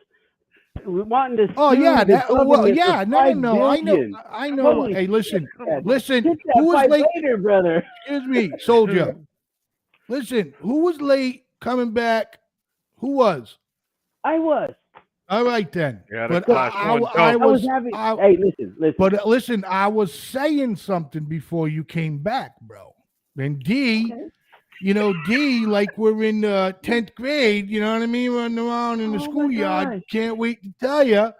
wanting to. Oh sue yeah, the that. Well, government yeah, for no. $5 I know. billion. I know. Holy Hey, listen. shit. Listen. Get that Who was fight late? later, brother. Excuse me, soldier. Listen. Who was late coming back? Who was? I was. All right then. Yeah, But class one dope. I was having. Hey, listen. But listen, I was saying something before you came back, bro. And D, Okay. you know, D, like we're in 10th grade, you know what I mean? Running around in the Oh, my schoolyard. gosh. Can't wait to tell you.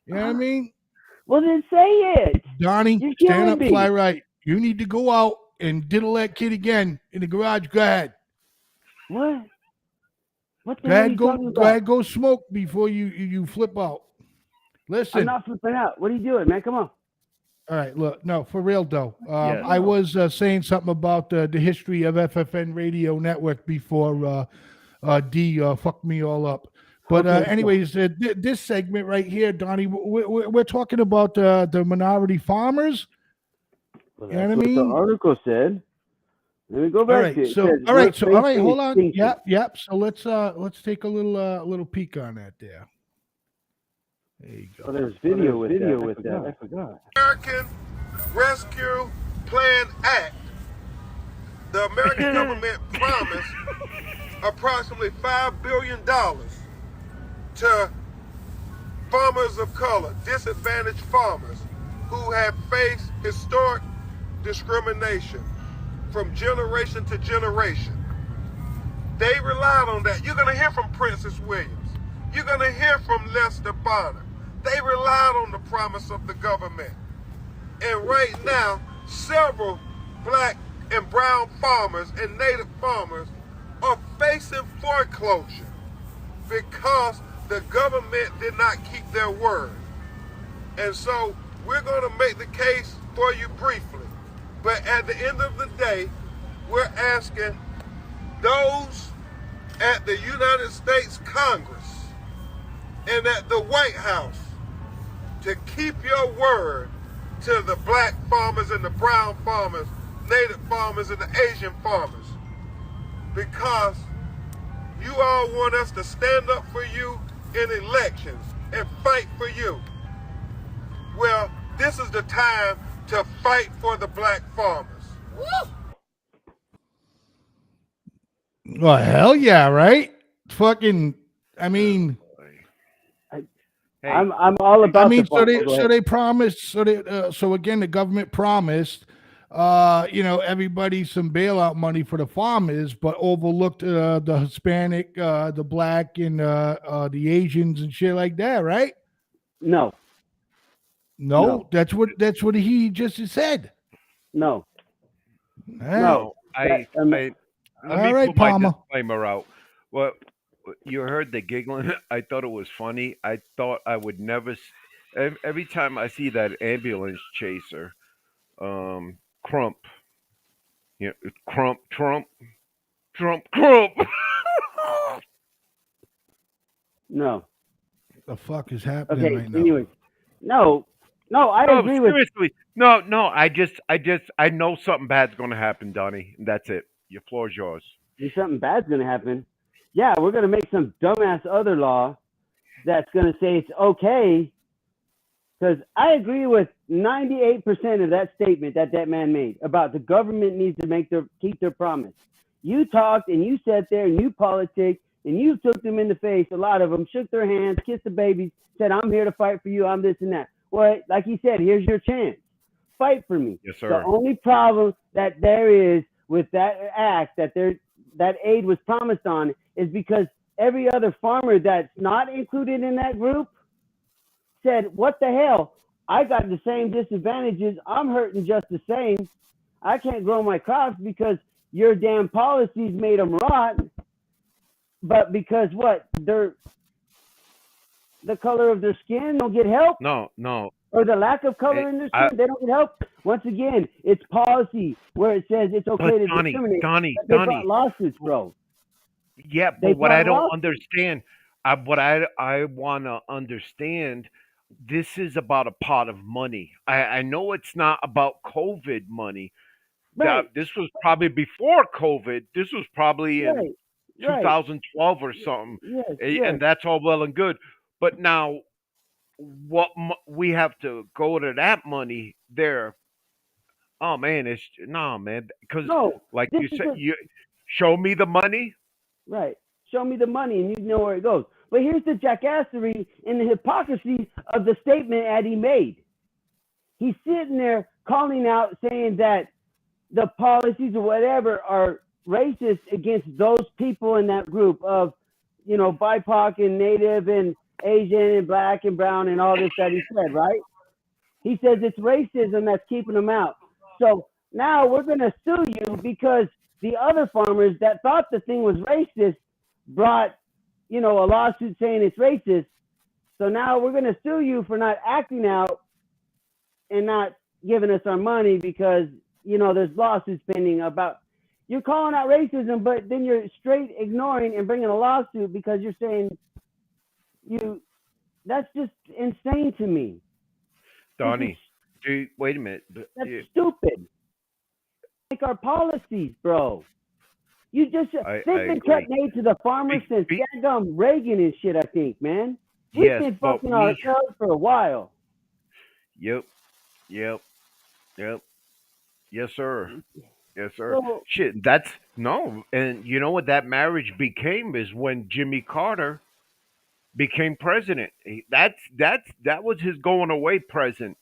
You know what I mean? Well, then say it. Donnie, You're stand killing up, me. fly right. You need to go out and diddle that kid again in the garage. Go ahead. What? What the Go hell are ahead, you go, talking go about? ahead, go smoke before you flip out. I'm Listen. not flipping out. What are you doing, man? Come on. All right, look, no, for real though. Yeah. I was saying something about the history of FFN Radio Network before D fucked me all up. But Okay, cool. anyways, this segment right here, Donnie, we're talking about the minority farmers. Well, You know that's what I what the mean? article said. Let me go All back right, to it. It so says, all right, "We're facing hold on. extinction." Yep. So let's take a little peek on that there. There you go. Oh, there's video with that. I forgot. American Rescue Plan Act, the American government promised approximately $5 billion to farmers of color, disadvantaged farmers who have faced historic discrimination from generation to generation. They relied on that. You're going to hear from Princess Williams. You're going to hear from Lester Bonner. They relied on the promise of the government. And right now, several black and brown farmers and native farmers are facing foreclosure because the government did not keep their word. And so we're going to make the case for you briefly. But at the end of the day, we're asking those at the United States Congress and at the White House to keep your word to the black farmers and the brown farmers, native farmers and the Asian farmers. Because you all want us to stand up for you in elections and fight for you. Well, this is the time to fight for the black farmers. Well, hell yeah, right? Fucking, I mean, Hey, I'm all about. I mean, the farm. Go so ahead. they promised, so again, the government promised everybody some bailout money for the farmers, but overlooked the Hispanic, the black, and the Asians and shit like that, right? No, No, No. that's what he just said. no, Huh? No, That- let me All right, put my Palmer. disclaimer out. Well, you heard the giggling. I thought it was funny. I thought I would never. Every time I see that ambulance chaser, Crump, Crump, Trump, Crump. no. The fuck is happening Okay, right now? anyway. No, I No, agree with seriously. No. I know something bad's gonna happen, Donnie. That's it. Your floor is yours. you. Something bad's going to happen. Yeah, we're going to make some dumbass other law that's going to say it's okay. Because I agree with 98% of that statement that man made about the government needs to keep their promise. You talked and you sat there and you politicked and you took them in the face. A lot of them shook their hands, kissed the babies, said, "I'm here to fight for you. I'm this and that." Well, like he said, here's your chance. Fight for me. Yes, The sir. only problem that there is with that act that aid was promised on is because every other farmer that's not included in that group said, "What the hell? I got the same disadvantages. I'm hurting just the same. I can't grow my crops because your damn policies made them rot." But because what? The color of their skin don't get help, No. or the lack of color in their skin, they don't get help. Once again, it's policy where it says it's okay But to Donnie, discriminate. Donnie, But they Donnie. brought lawsuits, bro. Yeah, They but what I brought don't law- understand, what I want to understand, this is about a pot of money. I know it's not about COVID money. Right, This was probably before COVID. This was probably in right, 2012 or something. yes, And that's all well and good. But now, we have to go to that money there. Oh man, man. Because No, like this you is said, what- you show me the money. right. Show me the money and you know where it goes. But here's the jackassery and the hypocrisy of the statement that he made. He's sitting there calling out, saying that the policies or whatever are racist against those people in that group of, BIPOC and Native and Asian and Black and Brown and all this that he said, right? He says it's racism that's keeping them out. So now we're going to sue you because the other farmers that thought the thing was racist brought, a lawsuit saying it's racist. So now we're going to sue you for not acting out and not giving us our money because, there's lawsuits pending about, you're calling out racism, but then you're straight ignoring and bringing a lawsuit because you're saying that's just insane to me. Donnie, wait a minute. That's stupid. Make our policies, bro. You just I they've been agree. cutting aid to the farmers since daggum Reagan and shit. I think, man. We've Yes, been but fucking ourselves for a while. Yep. Yes, sir. Yes, sir. So- Shit, that's no. And you know what that marriage became is when Jimmy Carter became president. That was his going away present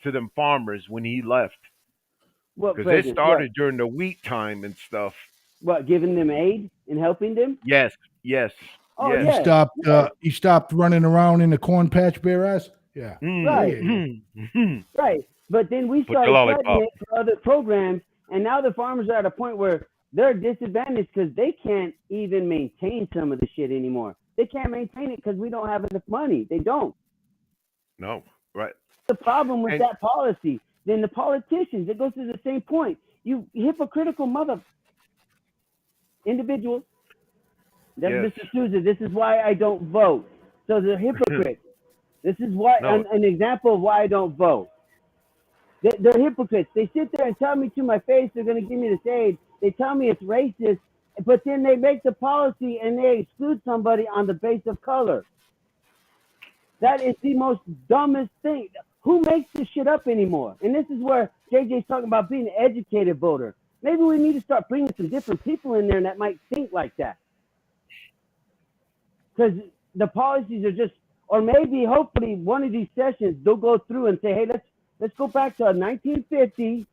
to them farmers when he left. What Because it president? started during the wheat time and stuff. What giving them aid and helping them? Yes. Oh, yes. yeah. He stopped running around in the corn patch bare ass. Yeah. Right. Mhm. Right. But then we Put started your cutting lollipop. it for other programs, and now the farmers are at a point where they're disadvantaged because they can't even maintain some of the shit anymore. They can't maintain it because we don't have enough money. They don't. No. Right. The problem with And- that policy. Then the politicians, it goes to the same point. You hypocritical mother individuals. That's Yes. Mr. Souza. This is why I don't vote. So they're hypocrites. This is why No. an example of why I don't vote. They're hypocrites. They sit there and tell me to my face they're going to give me this aid. They tell me it's racist, but then they make the policy and they exclude somebody on the base of color. That is the most dumbest thing. Who makes this shit up anymore? And this is where JJ's talking about being an educated voter. Maybe we need to start bringing some different people in there that might think like that. Because the policies are just, or maybe hopefully one of these sessions they'll go through and say, hey, let's go back to 1950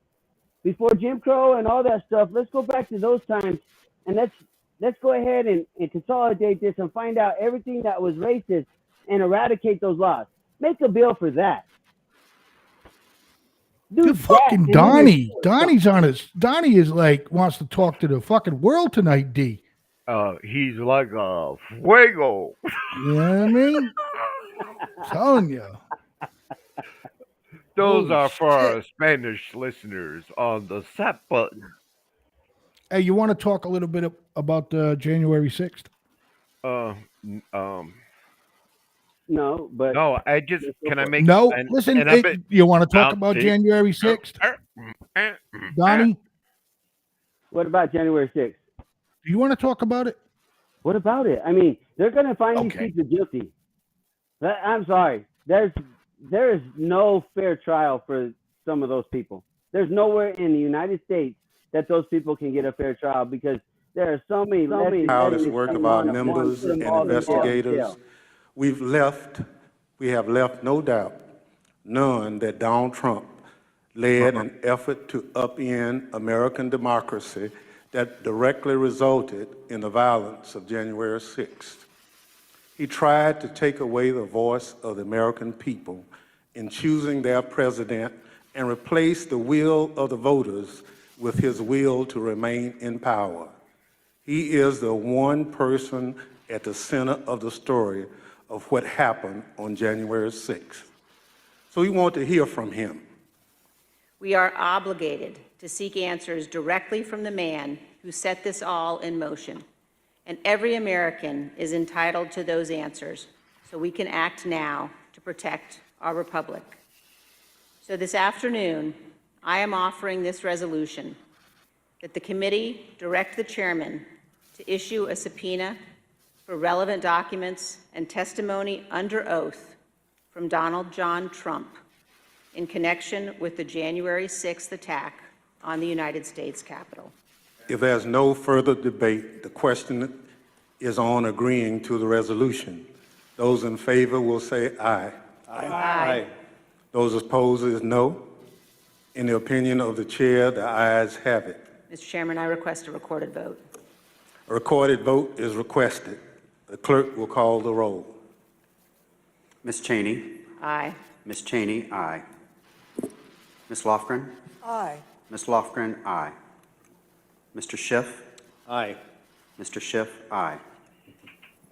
before Jim Crow and all that stuff. Let's go back to those times, and let's go ahead and consolidate this and find out everything that was racist and eradicate those laws. Make a bill for that. Do The that, fucking and then Donnie. there's- Donnie's on his. Donnie is like wants to talk to the fucking world tonight, D. He's like a fuego. You know what I mean? Telling you. Those Holy are for our shit. Spanish listeners on the SAP button. Hey, you want to talk a little bit about January 6th? No, but No, I just can I make No, and- listen. and I bet- You want to talk I'll about take- January 6th, Donnie? what about January 6th? Do you want to talk about it? What about it? I mean, they're going to find Okay. these people guilty. I'm sorry. There is no fair trial for some of those people. There's nowhere in the United States that those people can get a fair trial because there are so many. Tireless work of our members and investigators. We have left no doubt, none, that Donald Trump led an effort to upend American democracy that directly resulted in the violence of January 6th. He tried to take away the voice of the American people in choosing their president and replace the will of the voters with his will to remain in power. He is the one person at the center of the story of what happened on January 6th. So we want to hear from him. We are obligated to seek answers directly from the man who set this all in motion. And every American is entitled to those answers, so we can act now to protect our republic. So this afternoon, I am offering this resolution that the committee direct the chairman to issue a subpoena for relevant documents and testimony under oath from Donald John Trump in connection with the January 6th attack on the United States Capitol. If there's no further debate, the question is on agreeing to the resolution. Those in favor will say aye. Aye. Those opposed is no. In the opinion of the chair, the ayes have it. Mr. Chairman, I request a recorded vote. A recorded vote is requested. The clerk will call the roll. Ms. Cheney. Aye. Ms. Cheney, aye. Ms. Lofgren. Aye. Ms. Lofgren, aye. Mr. Schiff. Aye. Mr. Schiff, aye.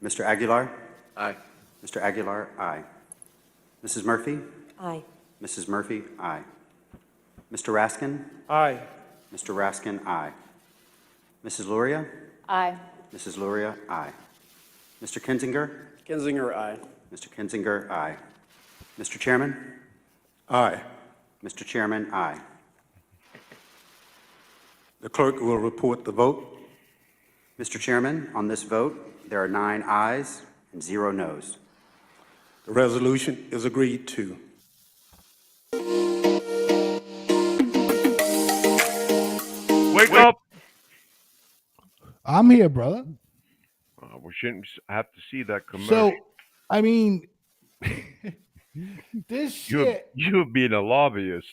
Mr. Aguilar. Aye. Mr. Aguilar, aye. Mrs. Murphy. Aye. Mrs. Murphy, aye. Mr. Raskin. Aye. Mr. Raskin, aye. Mrs. Luria. Aye. Mrs. Luria, aye. Mr. Kinzinger. Kinzinger, aye. Mr. Kinzinger, aye. Mr. Chairman. Aye. Mr. Chairman, aye. The clerk will report the vote. Mr. Chairman, on this vote, there are 9 ayes and 0 noes. The resolution is agreed to. Wake up! I'm here, brother. We shouldn't have to see that commercial. So, I mean, this you shit, being a lobbyist.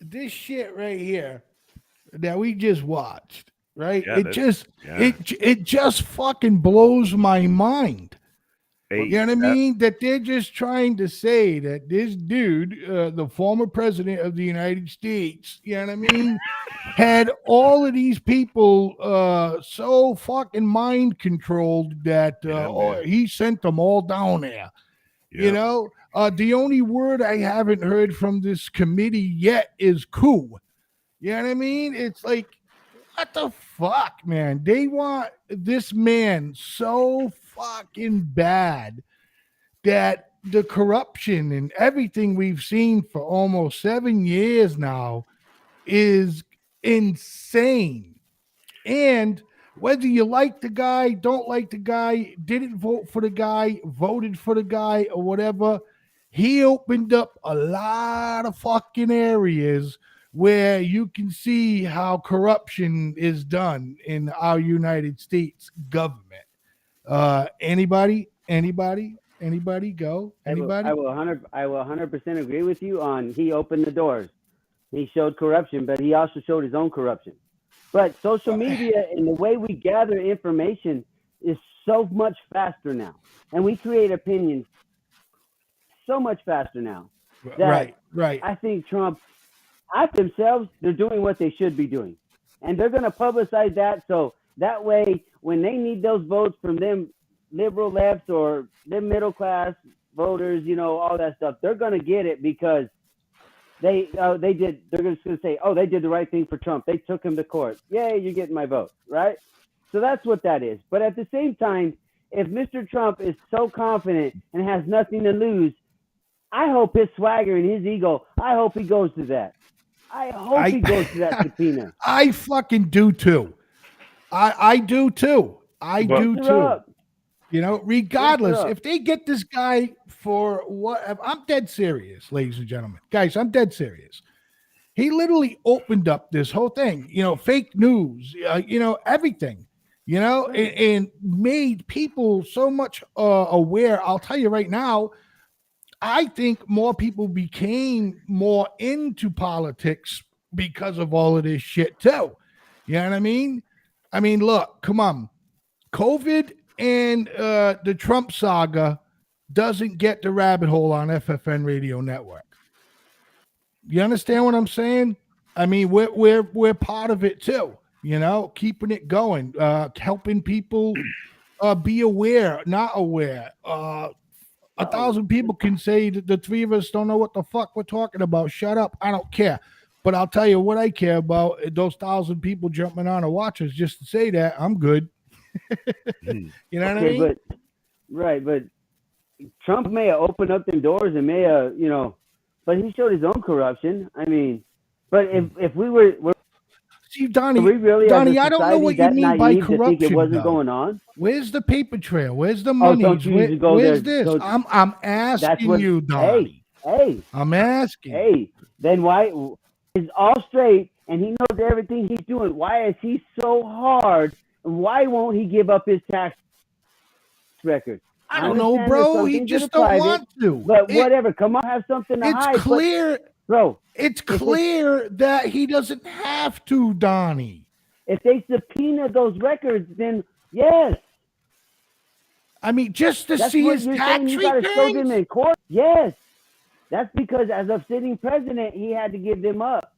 this shit right here that we just watched, right? Yeah, it just fucking blows my mind. Hey, You know what I mean? That they're just trying to say that this dude, the former president of the United States, you know what I mean, had all of these people so fucking mind controlled that man. he sent them all down there. You know, the only word I haven't heard from this committee yet is coup. You know what I mean? It's like, what the fuck, man? They want this man so fucking bad that the corruption and everything we've seen for almost 7 years now is insane. And whether you like the guy, don't like the guy, didn't vote for the guy, voted for the guy, or whatever, he opened up a lot of fucking areas where you can see how corruption is done in our United States government. Anybody go? Anybody? I will 100% agree with you on he opened the doors. He showed corruption, but he also showed his own corruption. But social media and the way we gather information is so much faster now. And we create opinions so much faster now. That Right. I think Trump, themselves, they're doing what they should be doing. And they're going to publicize that. So that way, when they need those votes from them liberal lefts or them middle class voters, all that stuff, they're going to get it because they're just going to say, oh, they did the right thing for Trump. They took him to court. Yay, you're getting my vote, right? So that's what that is. But at the same time, if Mr. Trump is so confident and has nothing to lose, I hope his swagger and his ego, I hope he goes to that. I hope he goes to that subpoena. I fucking do too. I do too. I do too. Regardless, if they get this guy for what, I'm dead serious, ladies and gentlemen. Guys, I'm dead serious. He literally opened up this whole thing, fake news, everything, and made people so much aware. I'll tell you right now, I think more people became more into politics because of all of this shit too. You know what I mean? I mean, look, come on. COVID and the Trump saga doesn't get the rabbit hole on FFN Radio Network. You understand what I'm saying? I mean, we're part of it too, keeping it going, helping people be aware, not aware. 1,000 people can say that the three of us don't know what the fuck we're talking about. Shut up. I don't care. But I'll tell you what I care about. Those 1,000 people jumping on to watch us just to say that I'm good. You know what I mean? But Trump may have opened up them doors and may have, but he showed his own corruption. I mean, but if we were see, Donnie, we really I don't know what you mean by corruption. It wasn't going on. Where's the paper trail? Where's the money? Where's this? I'm asking you, Donnie. Hey, I'm asking. Hey, then why is all straight and he knows everything he's doing? Why is he so hard? Why won't he give up his tax record? I don't know, bro. He just don't want to. But whatever. Come on, have something to hide. It's clear, bro. It's clear that he doesn't have to, Donnie. If they subpoena those records, then yes. I mean, just to see his tax returns. You got to show them in court. Yes, that's because as of sitting president, he had to give them up.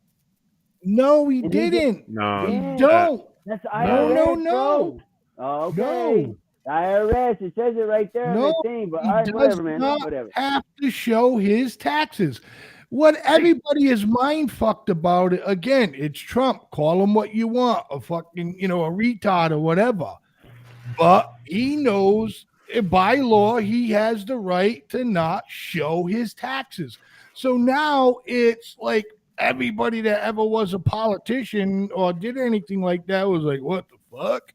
No, he didn't. No, he don't. That's IRS. No. Okay. No. IRS. It says it right there. No, on the thing, but he all right, does whatever, man. not Whatever. have to show his taxes. What everybody is mind fucked about it. Again, it's Trump. Call him what you want, a fucking, a retard or whatever. But he knows by law he has the right to not show his taxes. So now it's like everybody that ever was a politician or did anything like that was like, what the fuck?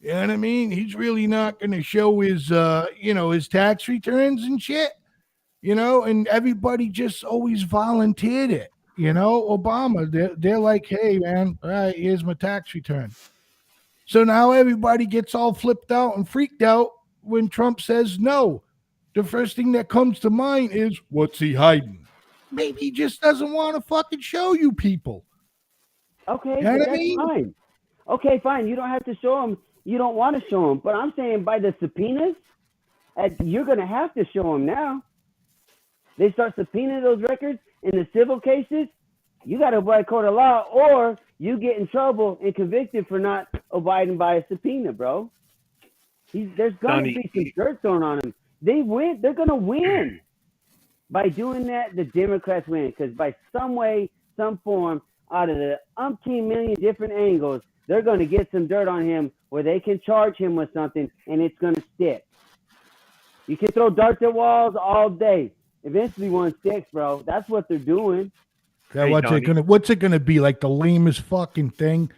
You know what I mean? He's really not going to show his, his tax returns and shit. And everybody just always volunteered it. Obama, they're like, hey, man, all right, here's my tax return. So now everybody gets all flipped out and freaked out when Trump says no. The first thing that comes to mind is, what's he hiding? Maybe he just doesn't want to fucking show you people. Okay, you know that's fine. Okay, fine. You don't have to show them. You don't want to show them. But I'm saying by the subpoenas, you're going to have to show them now. They start subpoenaing those records in the civil cases, you got to abide court of law, or you get in trouble and convicted for not abiding by a subpoena, bro. There's going to be some dirt thrown on him. They win. They're going to win. By doing that, the Democrats win, because by some way, some form, out of the umpteen million different angles, they're going to get some dirt on him where they can charge him with something, and it's going to stick. You can throw darts at walls all day. Eventually one sticks, bro. That's what they're doing. What's it gonna be? Like the lamest fucking thing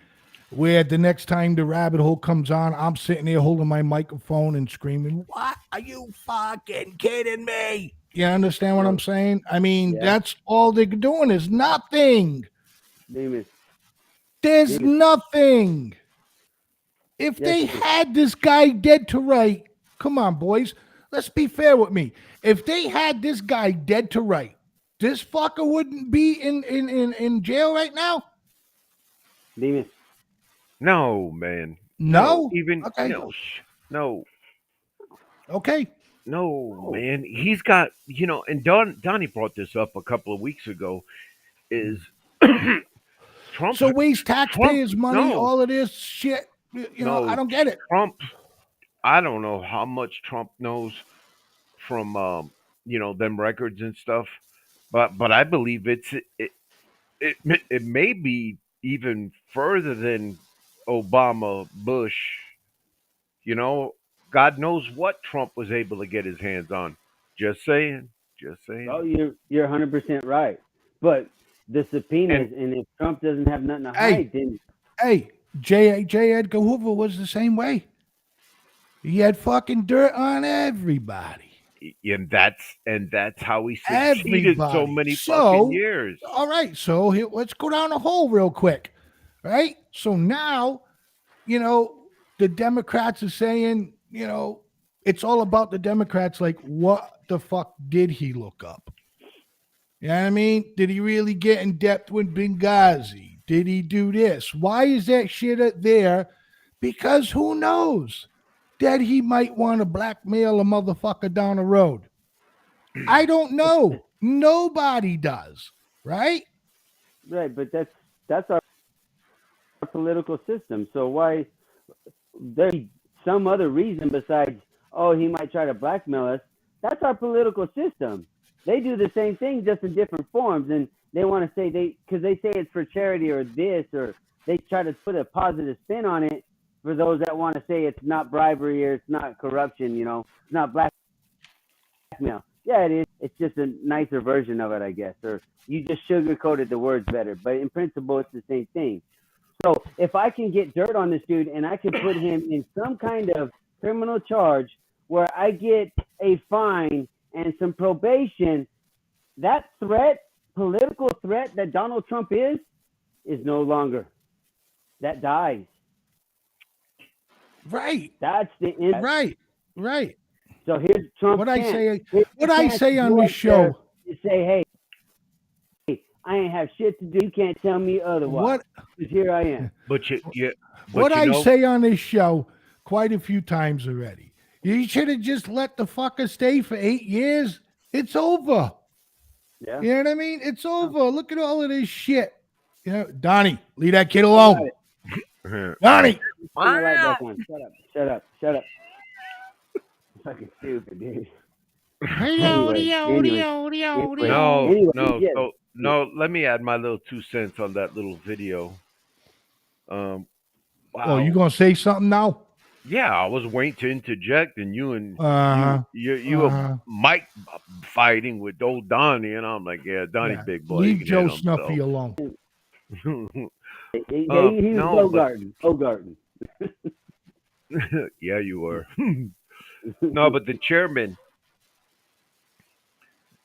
where the next time the rabbit hole comes on, I'm sitting there holding my microphone and screaming, what are you fucking kidding me? You understand what I'm saying? I mean, that's all they're doing is nothing. There's nothing. If they had this guy dead to right, come on, boys. Let's be fair with me. If they had this guy dead to right, this fucker wouldn't be in jail right now? Demon. No, man. No? Even Okay. no. Okay. No, man. He's got, and Donnie brought this up a couple of weeks ago, is Trump. So waste taxpayers' money, no. all of this shit. No, I don't get it. Trump, I don't know how much Trump knows from, them records and stuff, but I believe it may be even further than Obama, Bush. God knows what Trump was able to get his hands on. Just saying. Oh, you're 100% right. But the subpoenas, and if Trump doesn't have nothing to hide, then Hey, J. Edgar Hoover was the same way. He had fucking dirt on everybody. And that's how he succeeded so many fucking years. All right, so let's go down the hole real quick, right? So now, the Democrats are saying, it's all about the Democrats. Like, what the fuck did he look up? You know what I mean? Did he really get in depth with Benghazi? Did he do this? Why is that shit there? Because who knows that he might want to blackmail a motherfucker down the road. I don't know. Nobody does, right? Right, but that's our political system. So why there's some other reason besides, he might try to blackmail us? That's our political system. They do the same thing, just in different forms, and they want to say because they say it's for charity or this, or they try to put a positive spin on it for those that want to say it's not bribery or it's not corruption, it's not blackmail. Yeah, it is. It's just a nicer version of it, I guess, or you just sugarcoated the words better. But in principle, it's the same thing. So if I can get dirt on this dude and I can put him in some kind of criminal charge where I get a fine and some probation, that political threat that Donald Trump is no longer. That dies. Right. That's the end. Right. So here's Trump. What I say on this show. You say, hey, I ain't have shit to do. You can't tell me otherwise. Because here I am. But I say on this show quite a few times already. You should have just let the fucker stay for 8 years. It's over. Yeah. You know what I mean? It's over. Look at all of this shit. Donnie, leave that kid alone. Donnie. Shut up. Fucking stupid, dude. No. Let me add my little 2 cents on that little video. Wow. Oh, you gonna say something now? Yeah, I was waiting to interject, and you were Mike fighting with old Donnie, and I'm like, yeah, Donnie, big boy. Leave Joe Snuffy alone. He was Bogarting. Yeah, you were. No, but the chairman,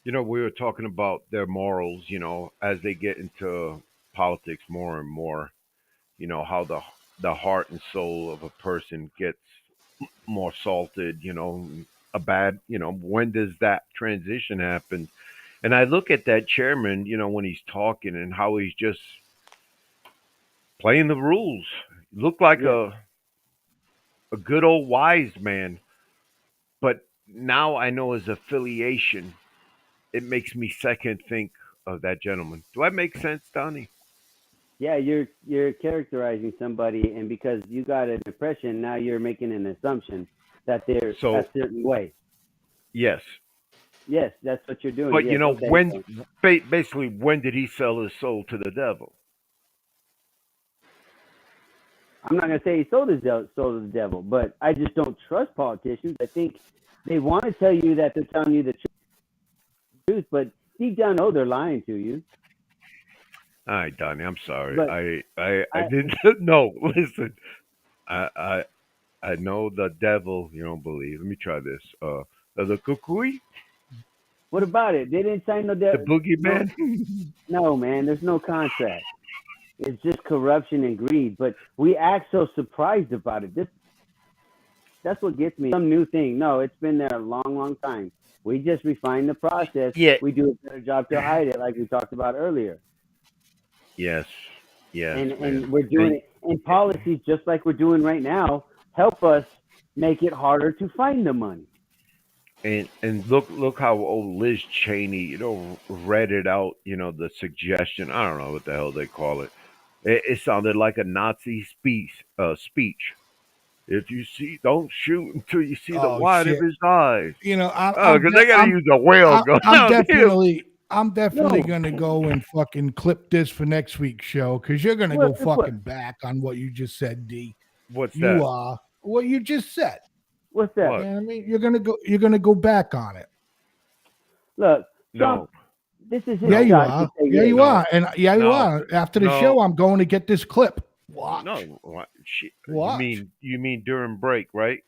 we were talking about their morals, as they get into politics more and more, how the heart and soul of a person gets more salted, a bad, when does that transition happen? And I look at that chairman, when he's talking and how he's just playing the rules. Look like a good old wise man. But now I know his affiliation, it makes me second think of that gentleman. Do I make sense, Donnie? Yeah, you're characterizing somebody, and because you got an impression, now you're making an assumption that they're a certain way. Yes. Yes, that's what you're doing. But when basically, when did he sell his soul to the devil? I'm not going to say he sold his soul to the devil, but I just don't trust politicians. I think they want to tell you that they're telling you the truth, but deep down, they're lying to you. All right, Donnie, I'm sorry. But I didn't know. Listen, I know the devil. You don't believe. Let me try this. The kukui. What about it? They didn't sign no The boogeyman. No, man. There's no contract. It's just corruption and greed. But we act so surprised about it. That's what gets me. Some new thing. No, it's been there a long, long time. We just refine the process. Yeah. We do a better job to hide it, like we talked about earlier. Yes. Yes. And man. we're doing it. And policies, just like we're doing right now, help us make it harder to find the money. And look how old Liz Cheney, read it out, the suggestion. I don't know what the hell they call it. It sounded like a Nazi speech. If you see, don't shoot until you see the Oh, white shit. of his eyes. I'm Because they got to use a whale gun. I'm out here. definitely No. gonna go and fucking clip this for next week's show because you're gonna go What? fucking back on what you just said, D. What's You that? are what you just said. What's that? What? You know what I mean? You're gonna go back on it. Look, No. Trump, this is his Yeah, you shot are. to say Yeah, you No. are. And yeah, you No. are. After the No. show, I'm going to get this clip. Watch. No. What? Shit. Watch. You mean during break, right?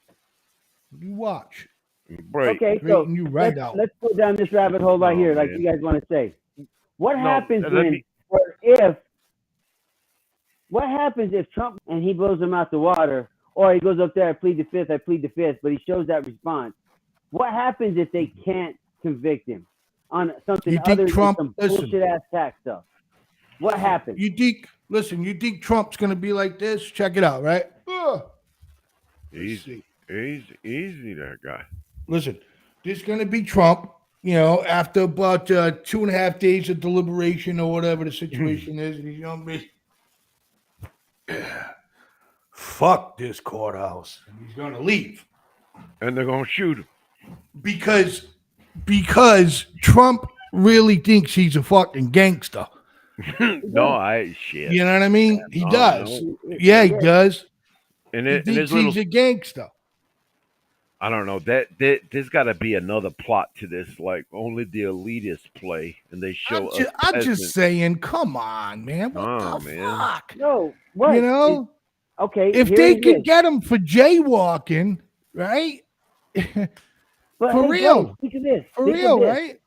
You watch. Break. Okay, so Straighten you right out. let's go down this rabbit hole right Oh, here, like man. you guys want to say. What No, happens let when, me- or if, what happens if Trump and he blows him out the water, or he goes up there, I plead the fifth, but he shows that response? What happens if they can't convict him on something You think other Trump- than some listen. bullshit ass tax stuff? What happens? You think Trump's gonna be like this? Check it out, right? Easy there, guy. Listen, there's gonna be Trump, after about 2.5 days of deliberation or whatever the situation is, and he's gonna be fuck this courthouse. And he's gonna leave. And they're gonna shoot him. Because Trump really thinks he's a fucking gangster. No, shit. You know what I mean? He No, does. no. Yeah, he does. And He his thinks little, he's a gangster. I don't know. There's got to be another plot to this, like only the elitists play, and they show us. I'm just peasants. saying, come on, man. What Oh, the man. fuck? No, what? You know? Okay, If here they it could is. get him for jaywalking, right? But for hey, real. guys, think of this. For Think of real, this. right?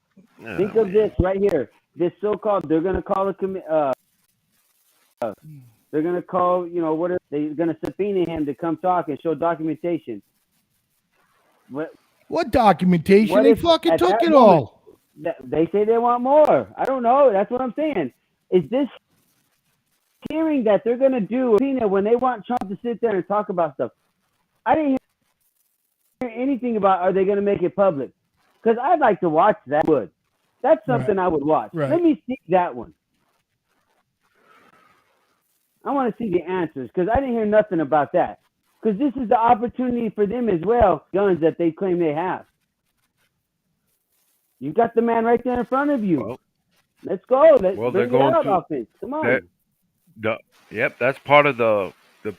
Oh, Think of man. this right here. This so-called, they're going to call they're going to call, they're going to subpoena him to come talk and show documentation. What documentation? What They if fucking at took that it moment- all. They say they want more. I don't know. That's what I'm saying. Is this hearing that they're going to do a subpoena when they want Trump to sit there and talk about stuff? I didn't hear anything about are they going to make it public? Because I'd like to watch that. That's something I would watch. Right. Let me see that one. I want to see the answers because I didn't hear nothing about that. Because this is the opportunity for them as well, guns that they claim they have. You got the man right there in front of you. Well, Let's go. Let's well, bring they're it going out, to- offense. Come on. Yep, that's part of the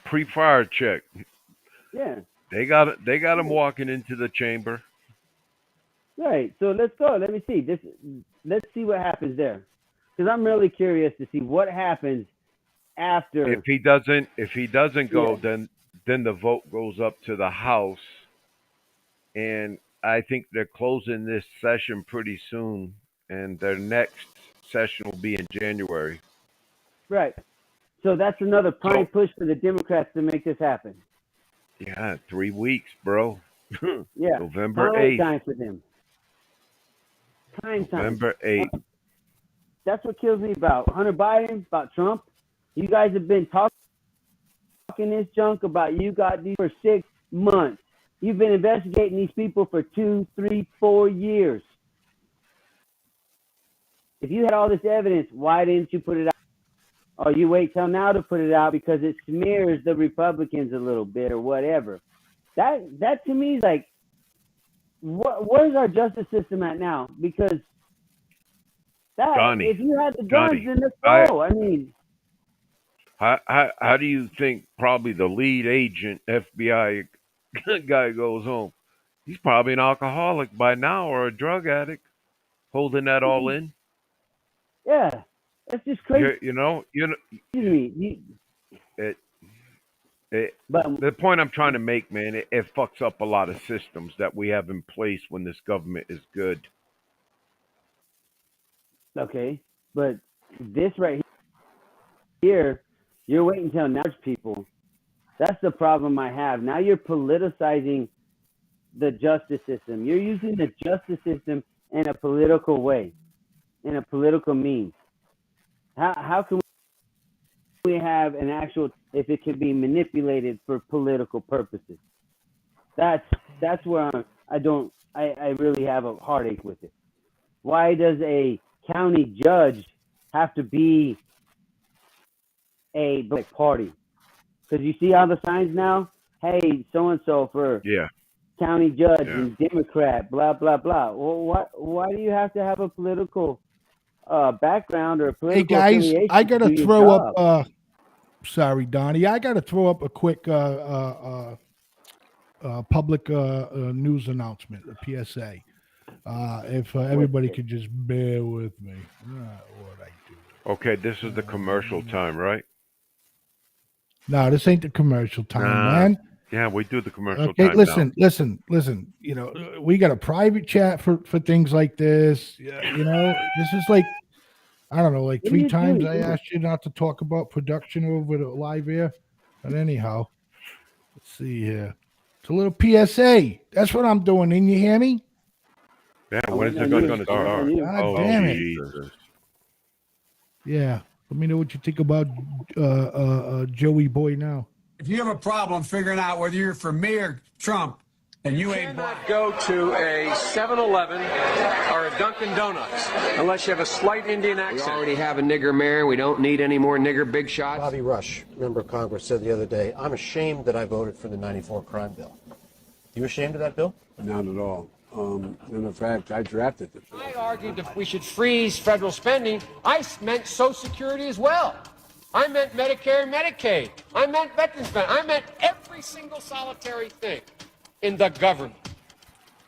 pre-fire check. Yeah. They got him walking into the chamber. Right. So let's go. Let me see. Let's see what happens there. Because I'm really curious to see what happens after. If he doesn't go, Yeah. then the vote goes up to the House, and I think they're closing this session pretty soon, and their next session will be in January. Right. So that's another prime So- push for the Democrats to make this happen. Yeah, 3 weeks, bro. Yeah. November Prime 8th. time for them. Prime time. November 8th. That's what kills me about Hunter Biden, about Trump. You guys have been talking this junk about you got these for 6 months. You've been investigating these people for 2, 3, 4 years. If you had all this evidence, why didn't you put it out? Or you wait till now to put it out because it smears the Republicans a little bit or whatever. That to me is like, where's our justice system at now? Because Johnny, if you had the guns, Johnny, then let's go. I mean, How do you think probably the lead agent FBI guy goes home? He's probably an alcoholic by now or a drug addict, holding that all in. yeah, that's just crazy. You know. to me. But The point I'm trying to make, man, it fucks up a lot of systems that we have in place when this government is good. okay, but this right here, you're waiting until now, people. That's the problem I have. Now you're politicizing the justice system. You're using the justice system in a political way, in a political means. How can we have an actual, if it can be manipulated for political purposes? That's where I really have a heartache with it. Why does a county judge have to be a party? Because you see how the signs now, hey, so-and-so for Yeah. county judge Yeah. and Democrat, blah, blah, blah. Well, why do you have to have a political background or a Hey political guys, affiliation I to gotta do your throw job? up. Sorry, Donnie. I gotta throw up a quick public news announcement, a PSA. If everybody could just bear with me, what I do. Okay, this is the commercial time, right? No, this ain't the commercial time, Nah. man. Yeah, we do the commercial Okay, time listen. You know, we got a private chat for things like this. You know, this is like, I don't know, like What are 3 you times doing, I dude? asked you not to talk about production over the live air. But anyhow, let's see here. It's a little PSA. That's what I'm doing. Didn't you hear me? now. Yeah, I when is went it on going you. to I went start? on you. God Oh, damn it. Jesus. Yeah. Let me know what you think about Joey Boy now. If you have a problem figuring out whether you're for me or Trump, and you ain't black, Go to a 7-Eleven or a Dunkin' Donuts unless you have a slight Indian We accent. already have a nigger mayor. We don't need any more nigger big shots. Bobby Rush, member of Congress, said the other day, I'm ashamed that I voted for the 94 crime bill. You ashamed of that bill? not at all. In fact, I drafted the bill. I argued that we should freeze federal spending. I meant Social Security as well. I meant Medicare and Medicaid. I meant veterans benefits. I meant every single solitary thing in the government.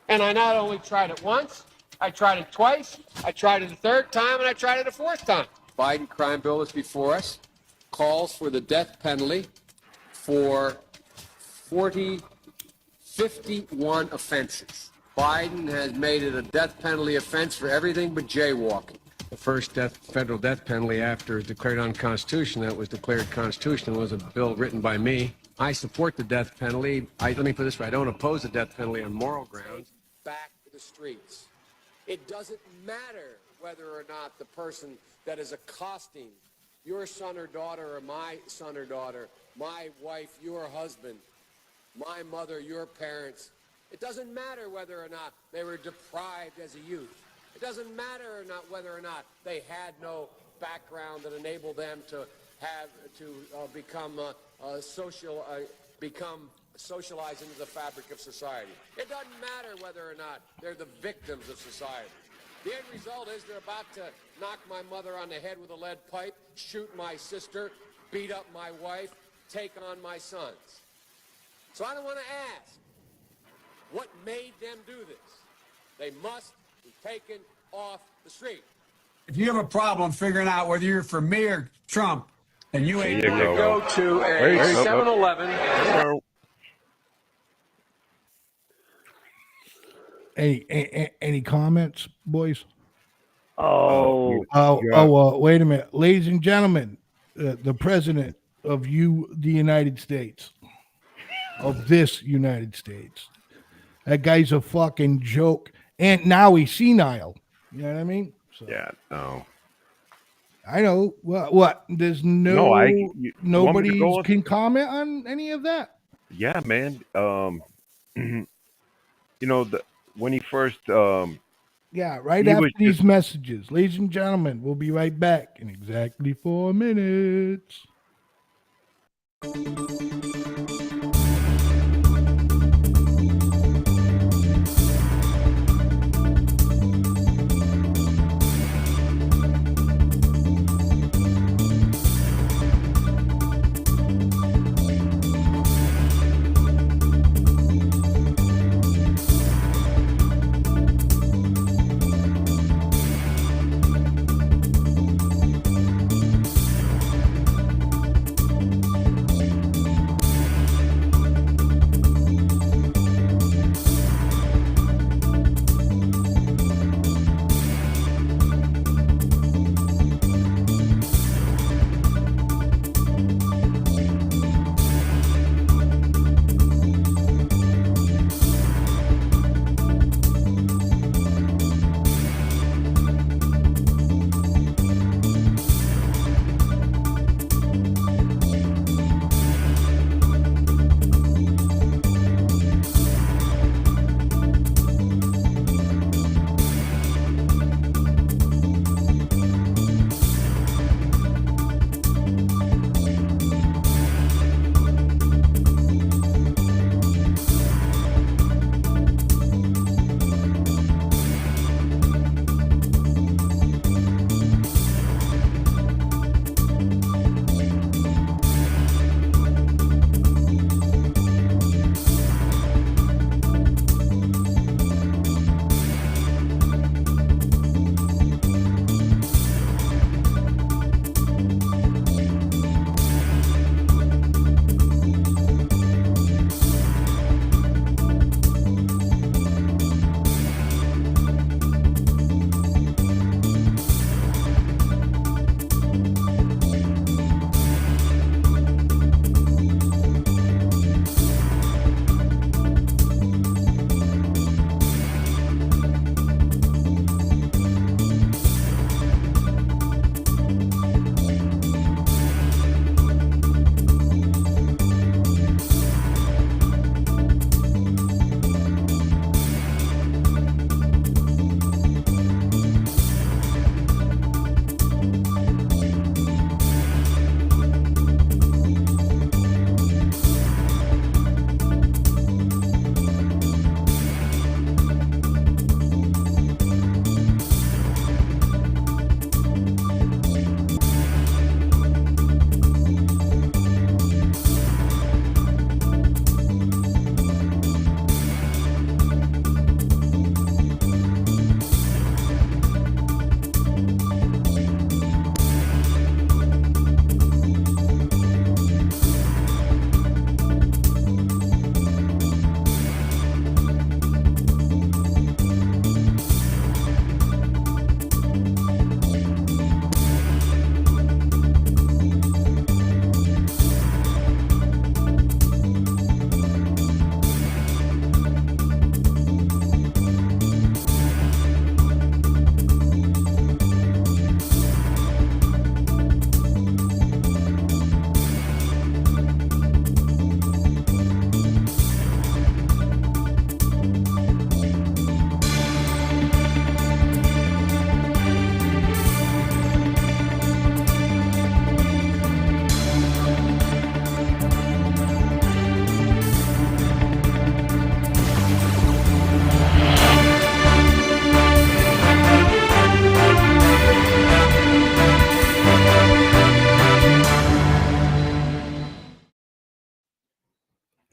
And I not only tried it once, I tried it twice, I tried it a third time, and I tried it a fourth time. Biden crime bill is before us, calls for the death penalty for 51 offenses. Biden has made it a death penalty offense for everything but jaywalking. The first federal death penalty after it was declared unconstitutional, that was declared constitutional, was a bill written by me. I support the death penalty. Let me put it this way, I don't oppose the death penalty on moral grounds. Back to the streets. It doesn't matter whether or not the person that is accosting your son or daughter or my son or daughter, my wife, your husband, my mother, your parents, it doesn't matter whether or not they were deprived as a youth. It doesn't matter or not whether or not they had no background that enabled them to become socialized into the fabric of society. It doesn't matter whether or not they're the victims of society. The end result is they're about to knock my mother on the head with a lead pipe, shoot my sister, beat up my wife, take on my sons. So I don't want to ask what made them do this. They must be taken off the street. If you have a problem figuring out whether you're for me or Trump, and you ain't There you black, go. Go to Hey, a up, up. 7-Eleven. Any comments, boys? Oh, Wait a minute, ladies and gentlemen, the president of the United States, of this United States. That guy's a fucking joke, and now he's senile. You know what I mean? So, Yeah, no. I know. What? There's No, you want me to nobody go with- can comment on any of that. Yeah, man. You know, when he first Yeah, right He after was these just- messages, ladies and gentlemen, we'll be right back in exactly 4 minutes.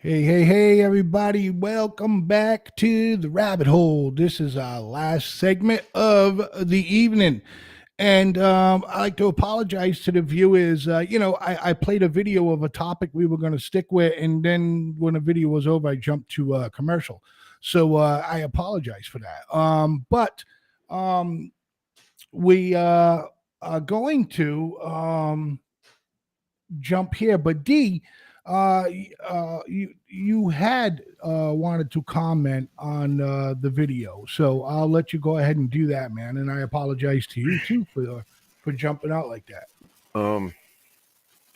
Hey, everybody. Welcome back to the rabbit hole. This is our last segment of the evening. And I'd like to apologize to the viewers. I played a video of a topic we were going to stick with, and then when the video was over, I jumped to commercial. So I apologize for that. But we are going to jump here. But D, you had wanted to comment on the video, so I'll let you go ahead and do that, man. And I apologize to you too for jumping out like that.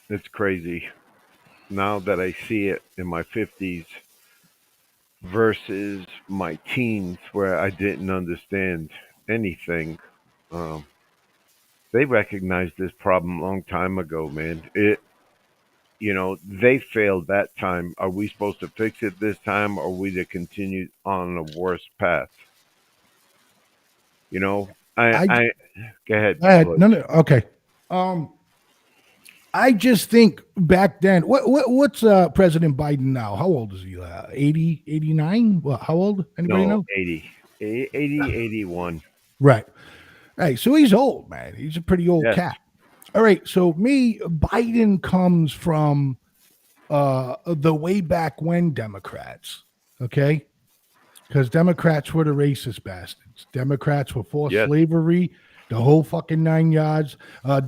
It's crazy now that I see it in my 50s versus my teens where I didn't understand anything. They recognized this problem a long time ago, man. They failed that time. Are we supposed to fix it this time, or are we to continue on a worse path? Go ahead. Go ahead. No, okay. I just think back then, what's President Biden now? How old is he? 80, 89? Well, how old? Anybody know? 80, 81. Right. Hey, so he's old, man. He's a pretty old cat. All right, so Biden comes from the way back when Democrats, okay? Because Democrats were the racist bastards. Democrats were for slavery, the whole fucking 9 yards.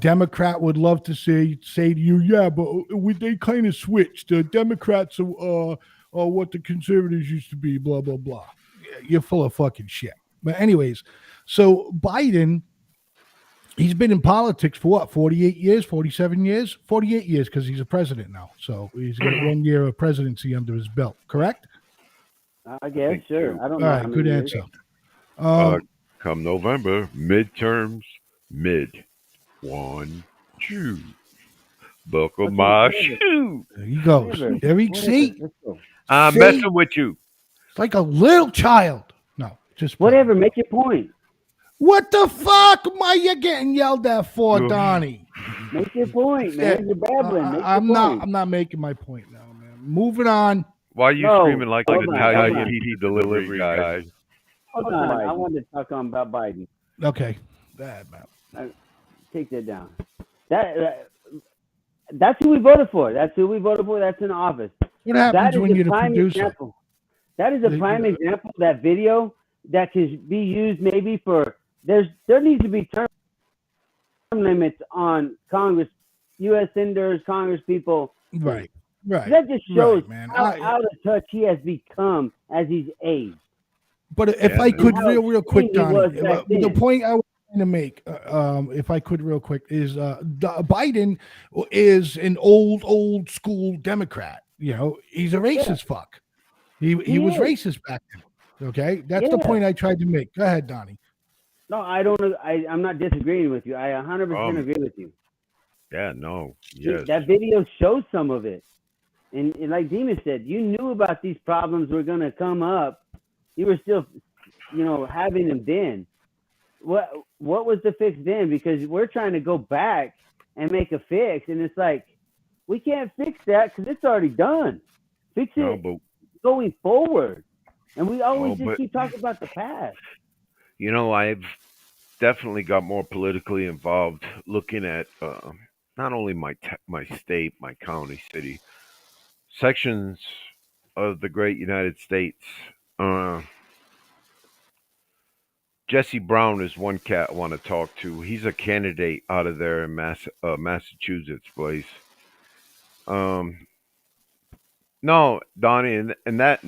Democrat would love to say to you, yeah, but they kind of switched. The Democrats are what the conservatives used to be, blah, blah, blah. You're full of fucking shit. But anyways, so Biden... He's been in politics for what, 48 years, 47 years? 48 years because he's a president now. So he's got 1 year of presidency under his belt, correct? I guess, sure. I don't know. All right, good answer. Come November, midterms, 1, 2. Buckle my shoe. There he goes. There he see. I'm messing with you. It's like a little child. No, just whatever. Make your point. What the fuck am I getting yelled at for, Donnie? Make your point, man. You're babbling. I'm not making my point now, man. Moving on. Why are you screaming like an Italian PP delivery guy? Hold on. I wanted to talk on about Biden. Okay. Take that down. That's who we voted for. That's who we voted for. That's in office. What happens when you're the producer? That is a prime example. That video that could be used maybe for. There needs to be term limits on Congress, U.S. senators, Congress people. Right. That just shows how out of touch he has become as he's aged. But if I could real quick, Donnie, the point I was trying to make, if I could real quick, is Biden is an old school Democrat. He's a racist fuck. He was racist back then. Okay, that's the point I tried to make. Go ahead, Donnie. No, I don't. I'm not disagreeing with you. I 100% agree with you. Yeah, no. Yes. That video shows some of it. And like Demas said, you knew about these problems were going to come up. You were still, having them then. What was the fix then? Because we're trying to go back and make a fix. And it's like, we can't fix that because it's already done. Fix it going forward. And we always keep talking about the past. I've definitely got more politically involved looking at not only my state, my county, city, sections of the great United States. Jesse Brown is one cat I want to talk to. He's a candidate out of there in Massachusetts place. No, Donnie, and that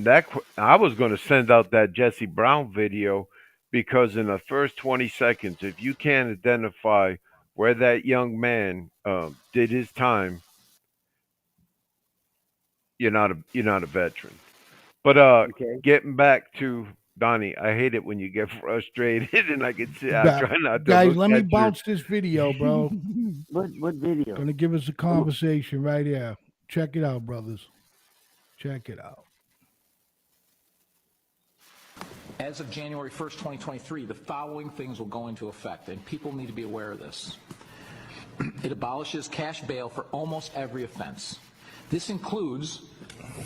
I was going to send out that Jesse Brown video because in the first 20 seconds, if you can't identify where that young man did his time, you're not a veteran. But getting back to Donnie, I hate it when you get frustrated, and I can see. I try not to. Guys, let me bounce this video, bro. What video? Gonna give us a conversation right here. Check it out, brothers. Check it out. As of January 1st, 2023, the following things will go into effect, and people need to be aware of this. It abolishes cash bail for almost every offense. This includes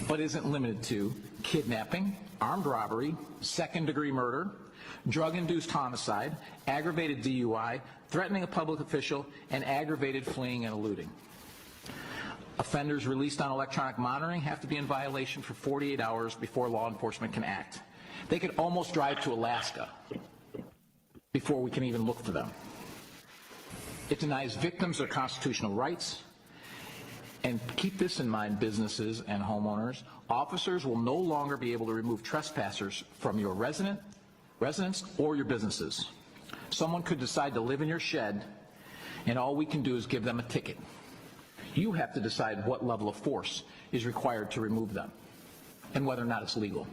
but isn't limited to kidnapping, armed robbery, second-degree murder, drug-induced homicide, aggravated DUI, threatening a public official, and aggravated fleeing and eluding. Offenders released on electronic monitoring have to be in violation for 48 hours before law enforcement can act. They could almost drive to Alaska before we can even look for them. It denies victims their constitutional rights. And keep this in mind, businesses and homeowners. Officers will no longer be able to remove trespassers from your residence or your businesses. Someone could decide to live in your shed, and all we can do is give them a ticket. You have to decide what level of force is required to remove them and whether or not it's legal.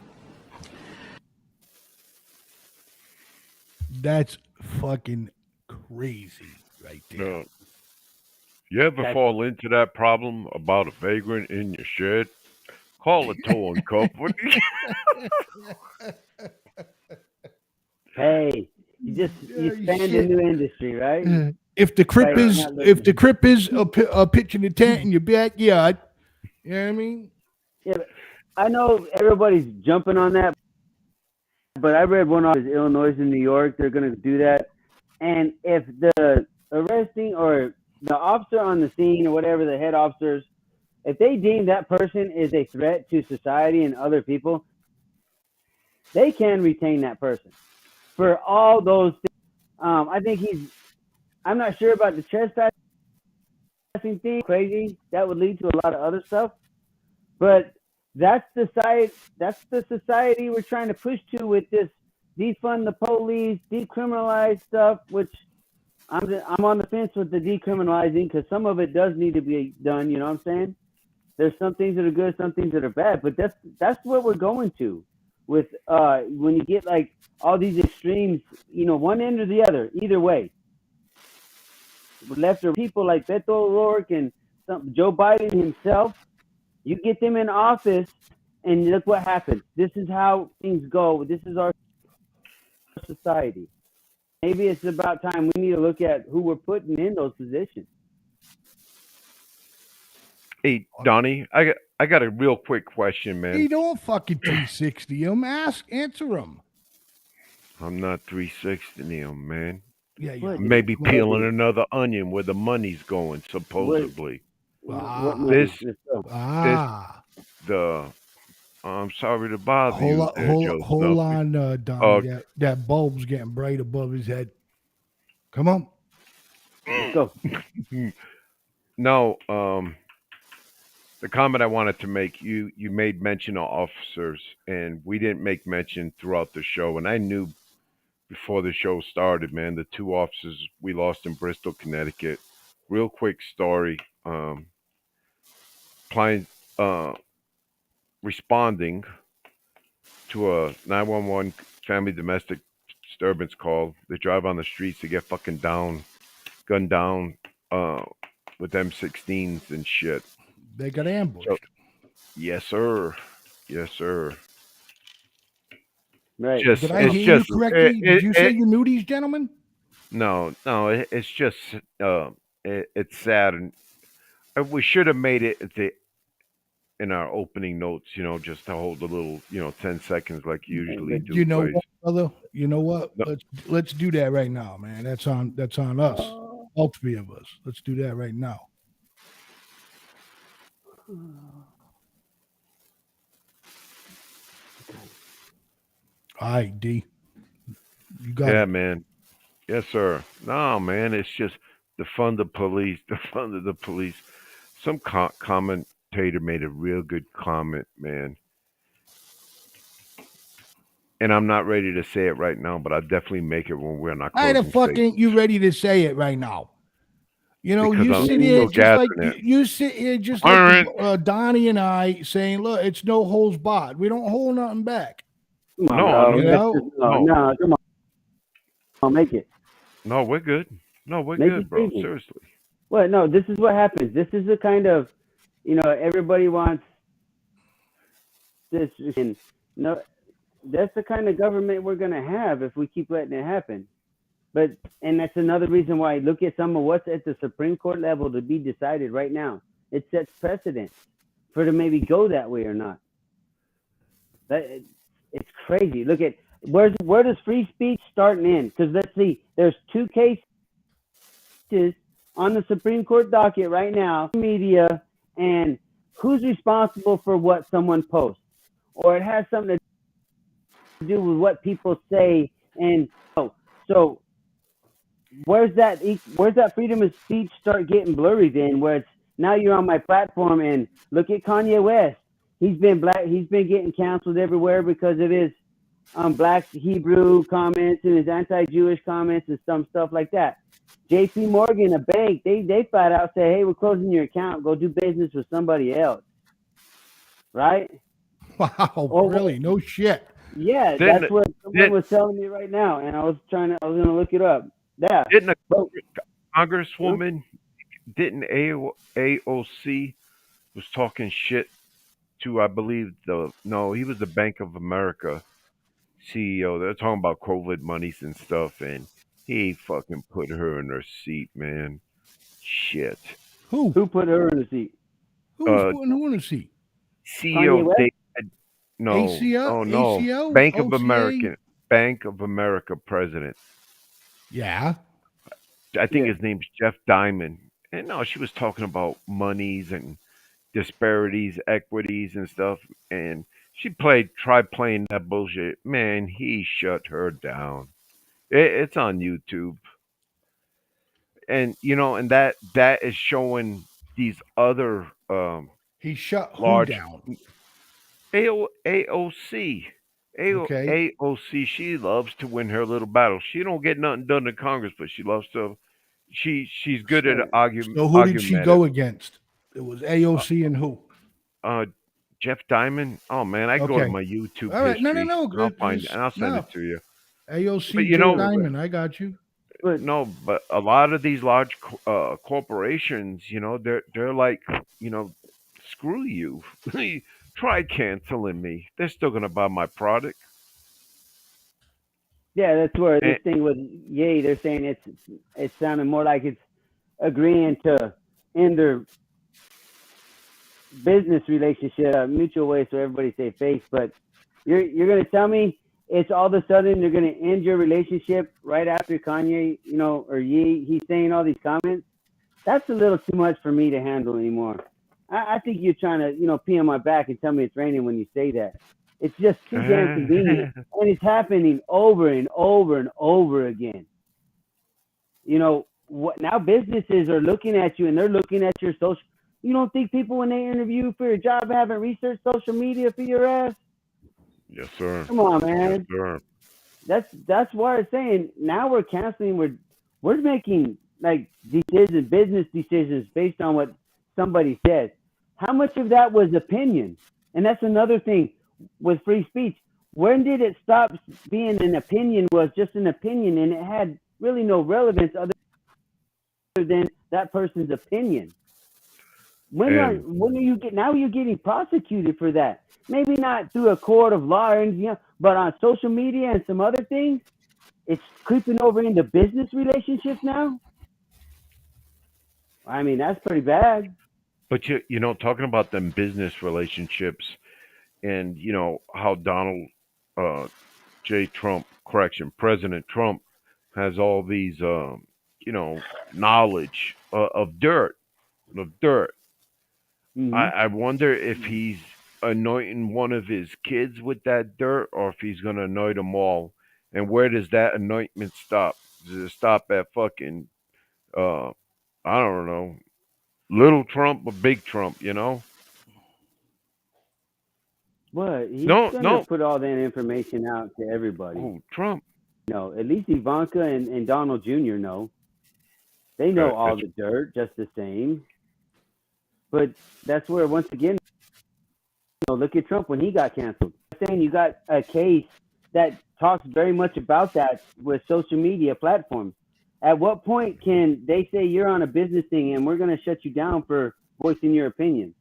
That's fucking crazy right there. No. You ever fall into that problem about a vagrant in your shed? Call a towing company. Hey, you expand a new industry, right? If the Crip is a pitch in the tent in your backyard, you know what I mean? Yeah, but I know everybody's jumping on that, but I read one on Illinois and New York. They're going to do that, and if the arresting or the officer on the scene or whatever, the head officers, if they deem that person is a threat to society and other people, they can retain that person for all those things. I think I'm not sure about the trespassing thing, crazy. That would lead to a lot of other stuff. But that's the society we're trying to push to with this defund the police, decriminalize stuff, which I'm on the fence with the decriminalizing because some of it does need to be done. You know what I'm saying? There's some things that are good, some things that are bad, but that's what we're going to with when you get like all these extremes, you know, one end or the other, either way. Left or people like Beto O'Rourke and Joe Biden himself, you get them in office, and look what happens. This is how things go. This is our society. Maybe it's about time we need to look at who we're putting in those positions. Hey, Donnie, I got a real quick question, man. Hey, don't fucking 360 him. Answer him. I'm not 360 him, man. Yeah, Maybe peeling another onion where the money's going, supposedly. I'm sorry to bother you. Hold on, Donnie. That bulb's getting bright above his head. Come on. Let's go. No, the comment I wanted to make, you made mention of officers, and we didn't make mention throughout the show, and I knew before the show started, man, the two officers we lost in Bristol, Connecticut. Real quick story. Responding to a 911 family domestic disturbance call. They drive on the streets to get fucking gunned down with M16s and shit. They got ambushed. Yes, sir. Yes, sir. Right. Did I hear you correctly? Did you say you knew these gentlemen? No. It's just it's sad, and we should have made it in our opening notes, you know, just to hold a little, 10 seconds like you usually do. You know what, brother? You know what? No. Let's do that right now, man. That's on us. All three of us. Let's do that right now. All right, D. You got it. Man. Yes, sir. No, man, it's just defund the police, defund the police. Some commentator made a real good comment, man. And I'm not ready to say it right now, but I'll definitely make it when we're not. Why the fuck ain't you ready to say it right now? You know, you sit here just like you sit here just like Donnie and I saying, "Look, it's no holds barred. We don't hold nothing back." No, come on, I'll make it. No, we're good. No, we're good, bro. Seriously. Well, no, this is what happens. This is the kind of, everybody wants this, and that's the kind of government we're gonna have if we keep letting it happen. And that's another reason why I look at some of what's at the Supreme Court level to be decided right now. It sets precedent. for it to maybe go that way or not. It's crazy. Look at where does free speech start and end? Because let's see, there's 2 cases on the Supreme Court docket right now, media, and who's responsible for what someone posts, or it has something to do with what people say. And so where's that freedom of speech start getting blurry then, where it's now you're on my platform and look at Kanye West. He's been getting canceled everywhere because of his black Hebrew comments and his anti-Jewish comments and some stuff like that. JP Morgan, a bank, they flat out say, hey, we're closing your account. Go do business with somebody else. Right? Wow, really? No shit. Yeah, that's what someone was telling me right now, and I was going to look it up. Yeah. Didn't a congresswoman, didn't AOC was talking shit to, I believe, he was the Bank of America CEO. They're talking about COVID monies and stuff, and he fucking put her in her seat, man. Shit. Who put her in the seat? Who was putting who in the seat? CEO David. No. ACL? Oh no. ACL? Bank of OCA? Bank of America president. Yeah. I think his name's Jeff Diamond. And no, she was talking about monies and disparities, equities and stuff. And she tried playing that bullshit. Man, he shut her down. It's on YouTube. And and that is showing these other he shut large who down? AOC. Okay. AOC, she loves to win her little battles. She don't get nothing done in Congress, but she loves to. She's good at argument. So who did she go against? It was AOC and who? Jeff Diamond. Oh man, I go to my YouTube. All right, history. no. I'll find it and I'll send it to you. AOC, but Jeff Diamond. I got you. No, but a lot of these large corporations, they're like, screw you. Try canceling me. They're still gonna buy my product. Yeah, that's where this thing with Ye, they're saying it's sounding more like it's agreeing to end their business relationship, mutual way, so everybody say face. But you're gonna tell me it's all of a sudden they're gonna end your relationship right after Kanye, or Ye, he's saying all these comments? That's a little too much for me to handle anymore. I think you're trying to, pee on my back and tell me it's raining when you say that. It's just too damn convenient. And it's happening over and over and over again. Now businesses are looking at you and they're looking at your social. You don't think people, when they interview for your job, haven't researched social media for your ass? Yes, sir. Come on, man. Yes, sir. That's why I'm saying now we're canceling. We're making like business decisions based on what somebody says. How much of that was opinion? And that's another thing with free speech. When did it stop being an opinion was just an opinion and it had really no relevance other than that person's opinion? When are you getting prosecuted for that? Maybe not through a court of law, but on social media and some other things, it's creeping over into business relationships now. I mean, that's pretty bad. But talking about them business relationships, and how President Trump has all these knowledge of dirt. Mm-hmm. I wonder if he's anointing one of his kids with that dirt, or if he's going to anoint them all. And where does that anointment stop? Does it stop at fucking I don't know, little Trump or big Trump, What? He's gonna put all that information out to everybody. Oh, Trump. No, at least Ivanka and Donald Jr. know. They know all the dirt just the same. But that's where, once again, look at Trump when he got canceled. I'm saying you got a case that talks very much about that with social media platforms. At what point can they say you're on a business thing and we're going to shut you down for voicing your opinion?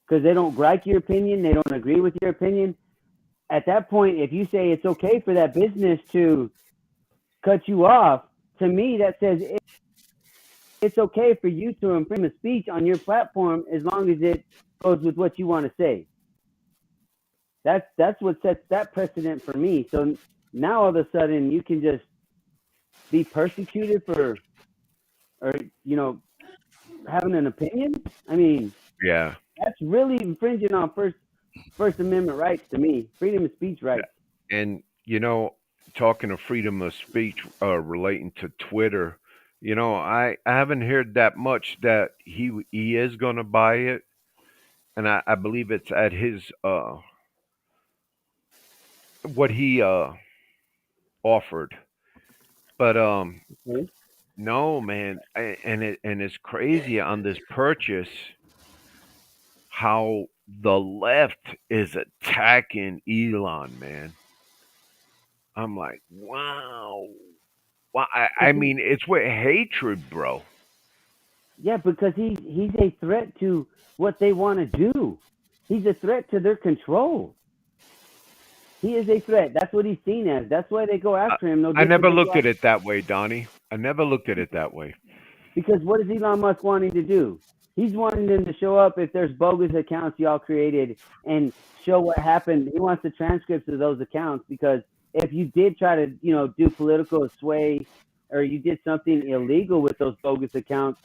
Because they don't like your opinion, they don't agree with your opinion. At that point, if you say it's okay for that business to cut you off, to me that says it's okay for you to infringe a speech on your platform as long as it goes with what you want to say. That's what sets that precedent for me. So now all of a sudden you can just be persecuted for, or having an opinion. I mean, Yeah. that's really infringing on First Amendment rights to me, freedom of speech rights. And talking of freedom of speech relating to Twitter, I haven't heard that much that he is going to buy it, and I believe it's at his what he offered. But no, man, and it's crazy on this purchase how the left is attacking Elon, man. I'm like, wow. Well, I mean, it's with hatred, bro. Yeah, because he's a threat to what they want to do. He's a threat to their control. He is a threat. That's what he's seen as. That's why they go after him. I never looked at it that way, Donnie. I never looked at it that way. Because what is Elon Musk wanting to do? He's wanting them to show up if there's bogus accounts y'all created and show what happened. He wants the transcripts of those accounts, because if you did try to, do political sway, or you did something illegal with those bogus accounts,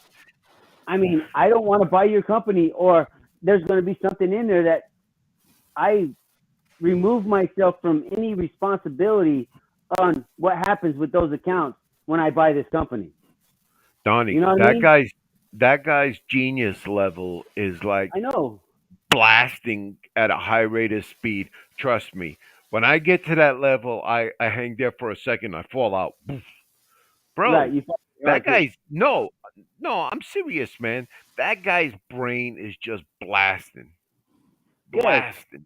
I mean, I don't want to buy your company, or there's going to be something in there that I remove myself from any responsibility on what happens with those accounts when I buy this company. Donnie, You know what I mean? that guy's genius level is like I know. blasting at a high rate of speed. Trust me. When I get to that level, I hang there for a second, I fall out. Bro, Right, that guy's no, I'm serious, man. That guy's brain is just blasting. Yes. Blasting.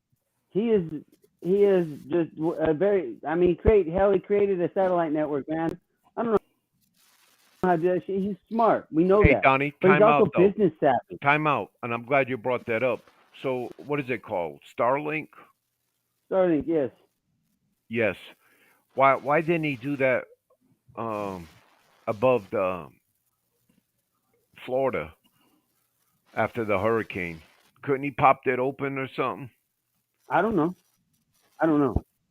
He is just a very, he created a satellite network, man. I don't know how to do that shit. He's smart. We know Hey, that. Donnie, But he's time also out, though. business savvy. Time out. And I'm glad you brought that up. So, what is it called? Starlink? Starlink, yes. Yes. Why didn't he do that above the Florida after the hurricane? Couldn't he pop that open or something? I don't know.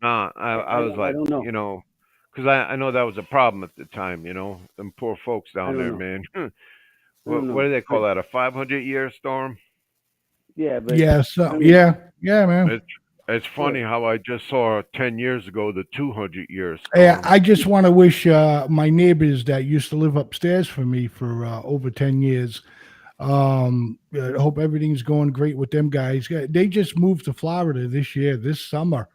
Nah, I was like, don't know. because I know that was a problem at the time, them poor folks I down don't there, know. man. don't What know. do they call that? A 500-year storm? Yeah, but Yeah, so yeah, man. It's funny how I just saw 10 years ago the 200-year Hey, storm. I just want to wish my neighbors that used to live upstairs from me for over 10 years. I hope everything's going great with them guys. They just moved to Florida this summer,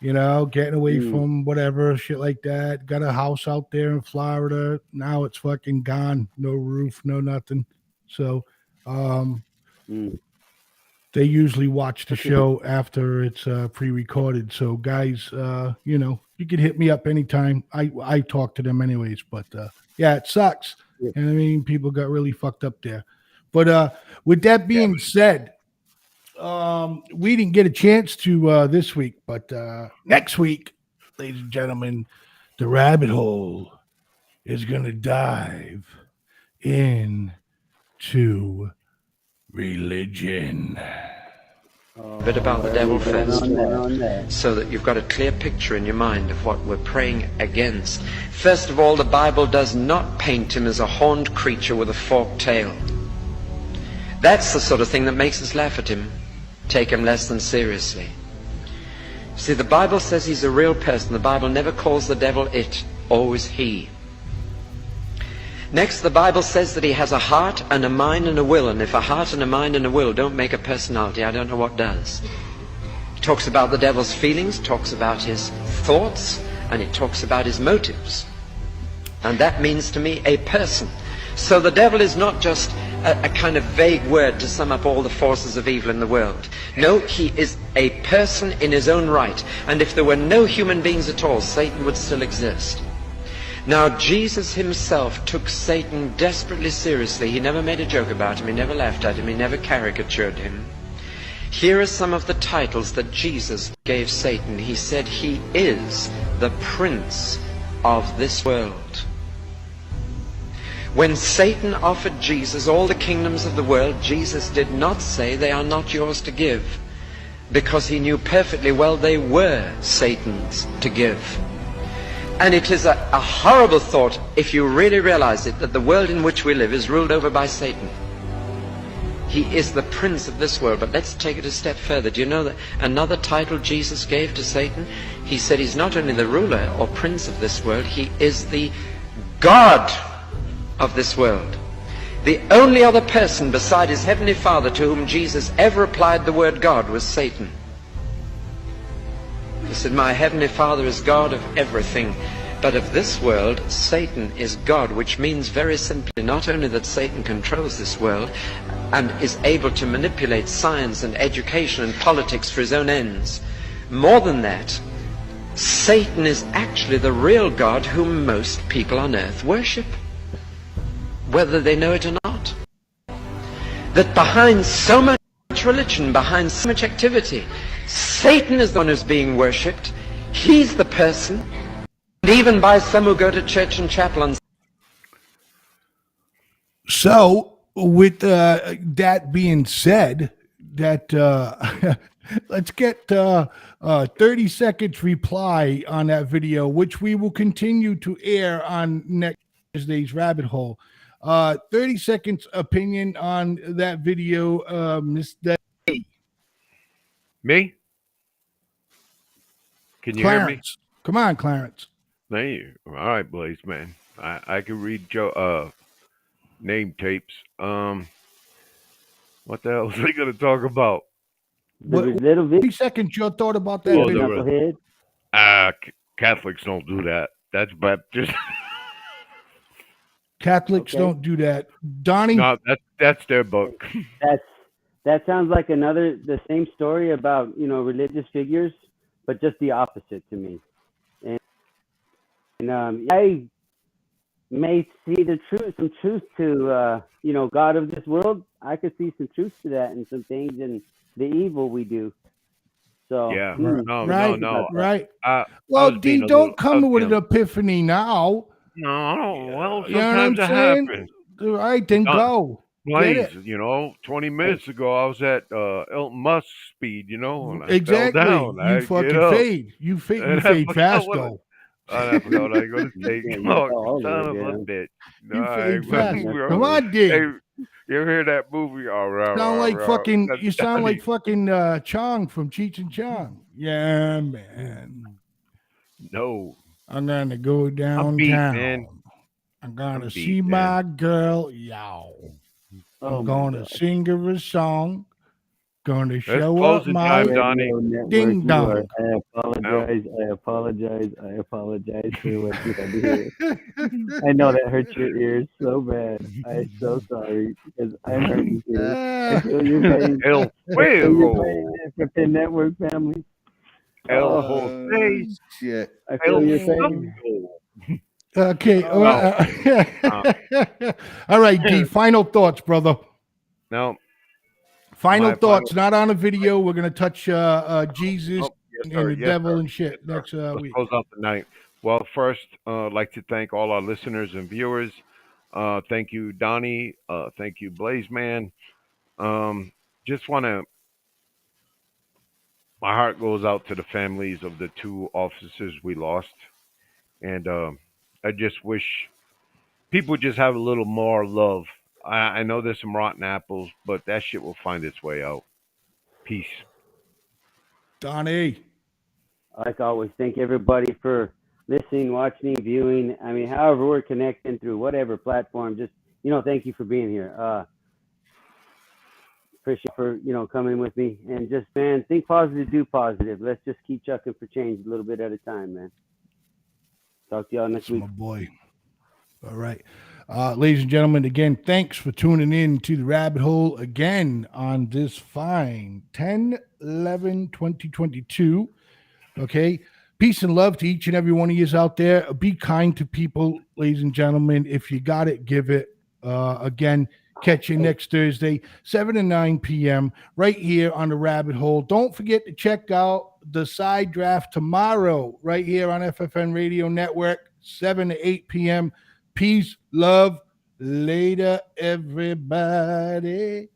getting away from whatever shit like that. Got a house out there in Florida. Now it's fucking gone. No roof, no nothing. So, they usually watch the show after it's pre-recorded. So guys, you can hit me up anytime. I talk to them anyways, but yeah, it sucks. And I mean, people got really fucked up there. But with that being said, we didn't get a chance to this week, but next week, ladies and gentlemen, the rabbit hole is going to dive into religion. A bit about the devil first, so that you've got a clear picture in your mind of what we're praying against. First of all, the Bible does not paint him as a horned creature with a forked tail. That's the sort of thing that makes us laugh at him, take him less than seriously. See, the Bible says he's a real person. The Bible never calls the devil it, always he. Next, the Bible says that he has a heart and a mind and a will, and if a heart and a mind and a will don't make a personality, I don't know what does. It talks about the devil's feelings, talks about his thoughts, and it talks about his motives. And that means to me a person. So the devil is not just a kind of vague word to sum up all the forces of evil in the world. No, he is a person in his own right. And if there were no human beings at all, Satan would still exist. Now, Jesus himself took Satan desperately seriously. He never made a joke about him. He never laughed at him. He never caricatured him. Here are some of the titles that Jesus gave Satan. He said he is the prince of this world. When Satan offered Jesus all the kingdoms of the world, Jesus did not say they are not yours to give, because he knew perfectly well they were Satan's to give. And it is a horrible thought, if you really realize it, that the world in which we live is ruled over by Satan. He is the prince of this world. But let's take it a step further. Do you know that another title Jesus gave to Satan? He said he's not only the ruler or prince of this world, he is the God of this world. The only other person beside his heavenly Father to whom Jesus ever applied the word God was Satan. He said, my heavenly Father is God of everything, but of this world, Satan is God, which means very simply not only that Satan controls this world and is able to manipulate science and education and politics for his own ends. More than that, Satan is actually the real God whom most people on earth worship, whether they know it or not. That behind so much religion, behind so much activity, Satan is the one who's being worshipped. He's the person, and even by some who go to church and chapel on. So, with that being said, that let's get 30 seconds reply on that video, which we will continue to air on next Thursday's Rabbit Hole. 30 seconds opinion on that video, Mr. Me? Can you Clarence. hear me? Come on, Clarence. Thank you. All right, Blaze, man. I can read Joe name tapes. What the hell is he gonna talk about? What, 30 seconds your thought about that video. Catholics don't do that. That's Baptist. Catholics don't do that. Donnie? No, that's their book. That sounds like the same story about, religious figures, but just the opposite to me. And I may see some truth to, God of this world. I could see some truth to that and some things and the evil we do. So yeah, right. Well, D, don't come with an epiphany now. No, well, you know what I'm sometimes it saying? happens. All right, then go. Blaze, 20 minutes ago, I was at Elton Musk speed, and I Exactly. fell down. You fucking fade. You fade fast, though. I forgot what I was going to say. Son of a bitch. You fade fast. Come on, D. Hey, you ever hear that movie? You sound like fucking Chong from Cheech and Chong. Yeah, man. No. I'm gonna go downtown. I'm gonna see my girl. Yow. I'm gonna sing her a song. Gonna show up my ding dong. I apologize for what you had to hear. I know that hurt your ears so bad. I'm so sorry because I'm hurting you. I feel your pain. El Fuego. African Network family. El Shit. I feel your pain. Okay. All right, D. Final thoughts, brother. No. Final thoughts. Not on a video. We're gonna touch Jesus and the devil and shit next week. Close out the night. Well, first, I'd like to thank all our listeners and viewers. Thank you, Donnie. Thank you, Blaze Man. Just want to. My heart goes out to the families of the two officers we lost. And I just wish people just have a little more love. I know there's some rotten apples, but that shit will find its way out. Peace. Donnie. Like always, thank everybody for listening, watching, viewing. I mean, however we're connecting through whatever platform, just, thank you for being here. Appreciate for, coming with me. And just, man, think positive, do positive. Let's just keep chucking for change a little bit at a time, man. Talk to y'all next week. My boy. All right. Ladies and gentlemen, again, thanks for tuning in to the Rabbit Hole again on this fine 10/11/2022. Okay. Peace and love to each and every one of you out there. Be kind to people, ladies and gentlemen. If you got it, give it. Again, catch you next Thursday, 7 to 9 p.m. right here on the Rabbit Hole. Don't forget to check out the side draft tomorrow right here on FFN Radio Network, 7 to 8 p.m. Peace, love, Later, everybody.